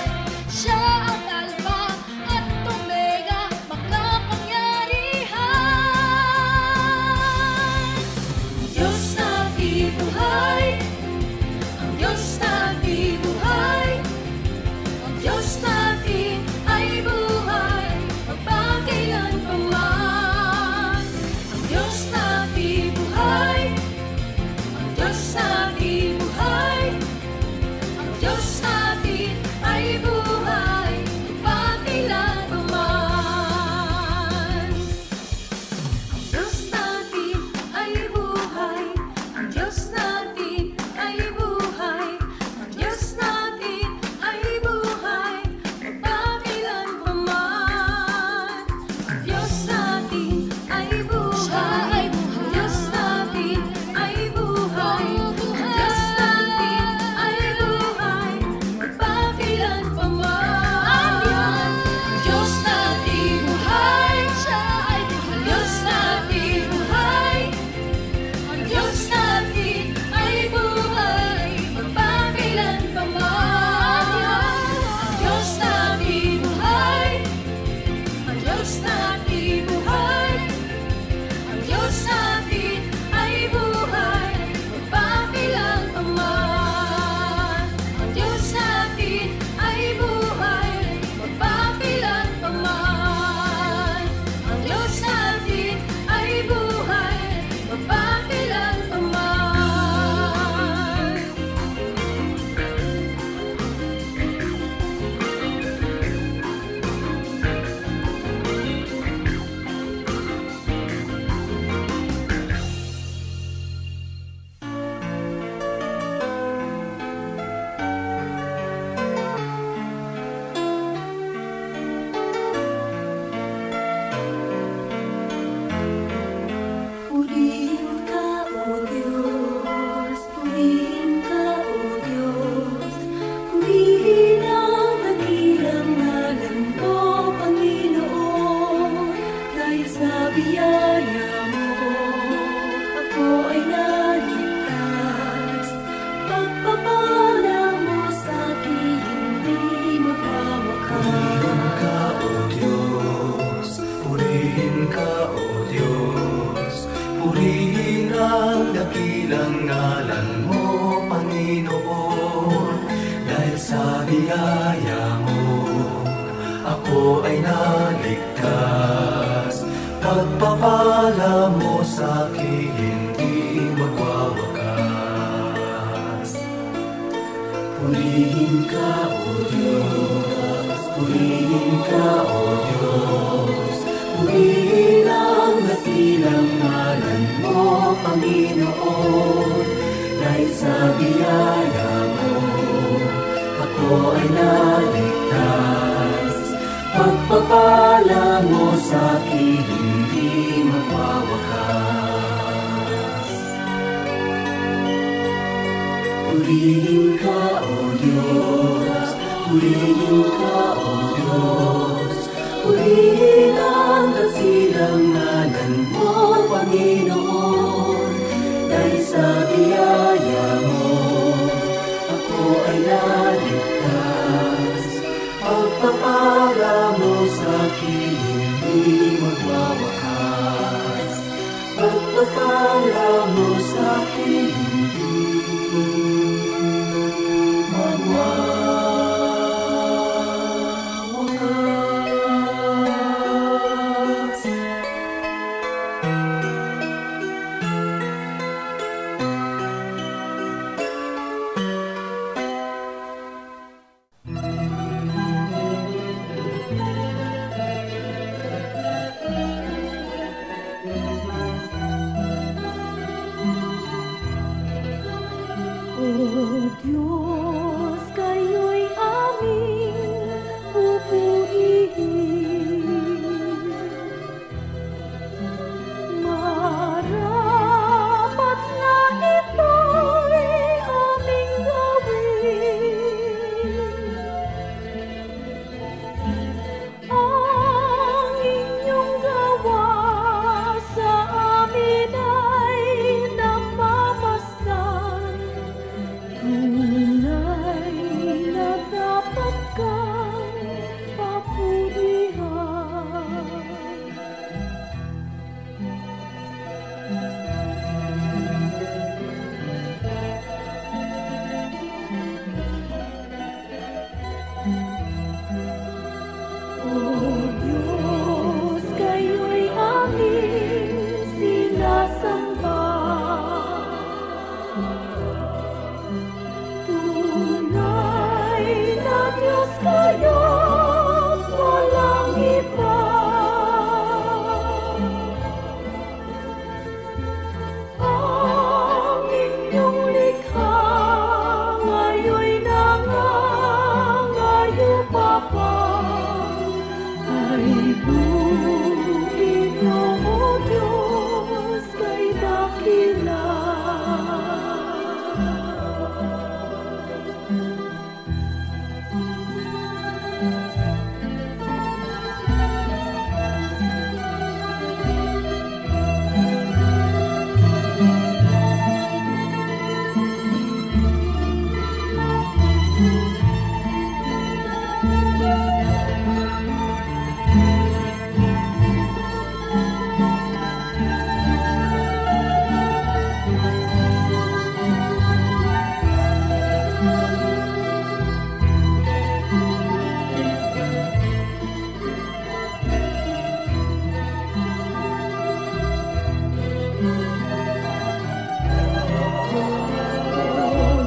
Siya ang Alpha at Omega, makapangyarihan. Diyos na di buhay, ang Diyos na di buhay, ang Diyos natin ay buhay, magpakailanpaman. Ang Diyos na di buhay, ang Diyos na di buhay, ang Diyos natin ay buhay, magpakailanpaman. Ang Diyos natin ay buhay, ang Diyos natin ay buhay, ang Diyos natin ay buhay, magpakailanpaman. Ang Diyos natin ay buhay, ang Diyos natin ay buhay, ang Diyos natin ay buhay, magpakailanpaman. Ang Diyos natin buhay, siya ay buhay. Ang Diyos natin buhay, ang Diyos natin ay buhay, magpakailanpaman. Ang Diyos natin buhay, ang Diyos natin buhay, ang Diyos natin ay buhay, magpakailanpaman. Ang Diyos natin ay buhay, magpakailanpaman. Ang Diyos natin ay buhay, magpakailanpaman. Purihin ka, O Diyos, purihin ka, O Diyos, purihin ang dakilang ngalan mo, Panginoon. Dahil sa biyaya mo, ako ay naligtas. Pagpapala mo sa'kin, hindi magwawakas. Purihin ka, O Diyos, purihin ang dakilang ngalan mo, Panginoon. Dahil sa biyaya mo, ako ay naligtas. Pagpapala mo sa'kin, hindi magwawakas. Purihin ka, O Diyos, purihin ka, O Diyos, purihin ang dakilang ngalan mo, Panginoon. Dahil sa biyaya mo, ako ay naligtas. Pagpapala mo sa'kin, hindi magwawakas. Purihin ka, O Diyos, purihin ka, O Diyos, purihin ang dakilang ngalan mo, Panginoon. Dahil sa biyaya mo, alam mo sa'kin magwawakas. O Diyos, kayo'y aming pupurihin. Marapat na ito'y aming gawin. Ang inyong gawa sa amin ay nagmamasan. Tunay na dapat kang papurihan. O Diyos, kayo'y aming sinasamba. Tunay na Diyos kayo, walang iba. Ang inyong likha ngayon'y nangangayo pa pa. Ay buhin niyo, O Diyos, kay dakila.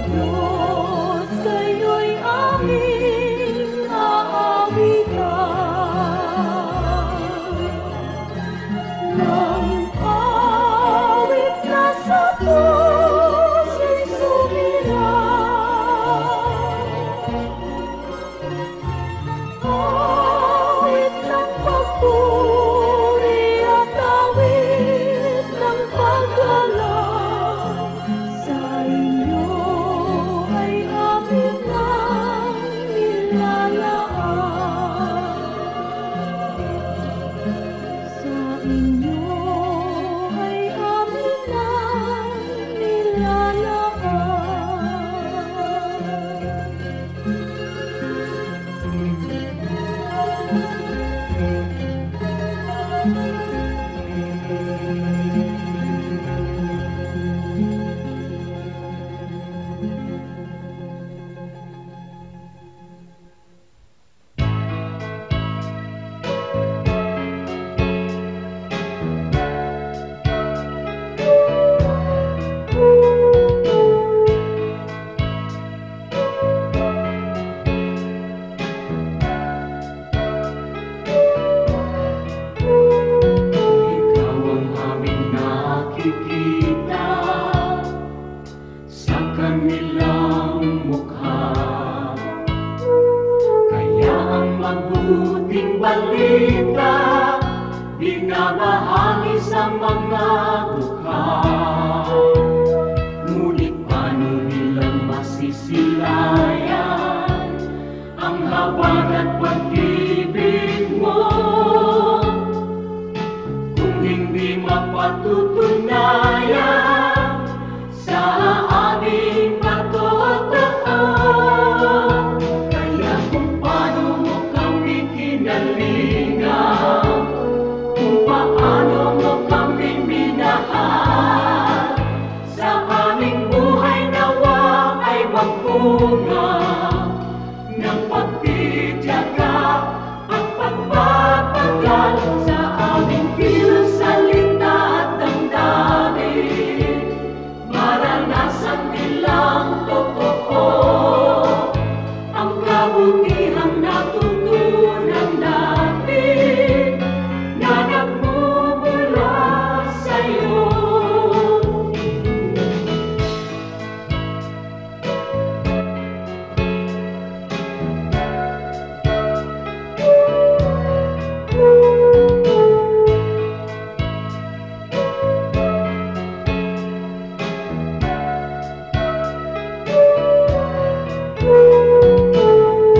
Diyos, kayo'y aming aawitan. Nang awit na sa puso'y sumiran. Awit ng pagpuri at awit ng paggalang. Sa inyo ay amin ang nilalaan. Sa inyo ay amin ang nilalaan. Ikaw ang aming nakikita sa kanilang mukha. Kaya ang mabuting balita binabahagi sa mga dukha. Ngunit paano nilang masisilayan ang habag at pag-ibig mo kung hindi mapatutunayan sa aming patotoo? Kaya kung paano mo kami kinalingan, kung paano mo kami minahal, magbunga ng pagtitiyaga at pagpapagal sa aming kilos, salita at damdamin. Maranasan nilang totoo ang kabutihang natutunan natin na nagmumula sa'yo.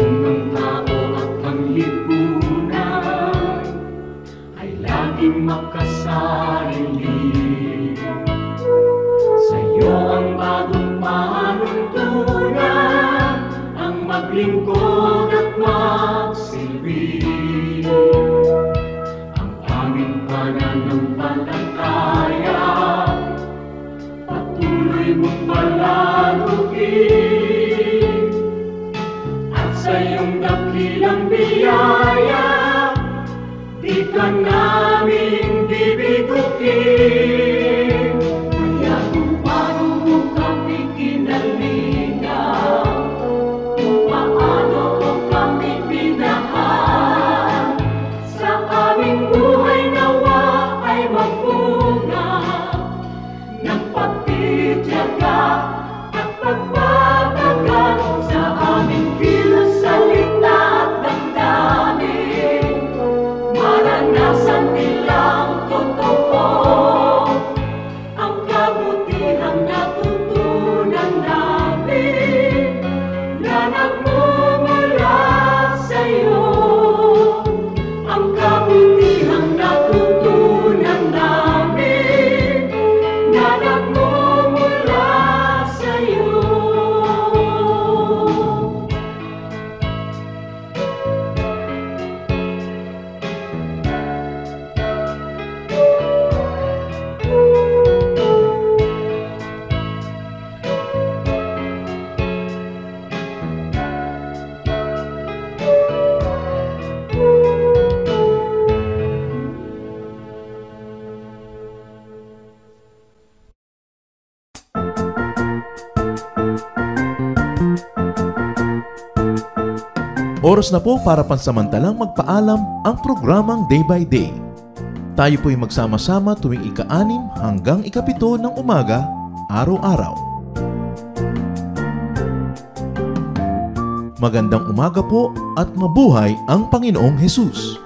Kung ang tao at ang lipunan ay laging makasarili, sa'yo ang bagong panuntunan, ang maglingkod at magsilbi. Ang aming pananampalataya patuloy mong palalugin, at sa iyong dakilang biyaya di ka namin bibiguin. Kaya kung paano mo kami kinalingan, kung paano mo kami pinahal, sa aming buhay nawa ay magbunga ng pagtitiyaga at pagpapagal sa aming kilos, salita at damdamin. Maranasan nilang totoo ang kabutihang natutunan namin na nagmumula sa'yo. Ang kabutihang natutunan namin na nagmumula sa'yo. Oras na po para pansamantalang magpaalam ang programang Day by Day. Tayo po'y magsama-sama tuwing ika-6 hanggang ika-7 ng umaga, araw-araw. Magandang umaga po at mabuhay ang Panginoong Hesus!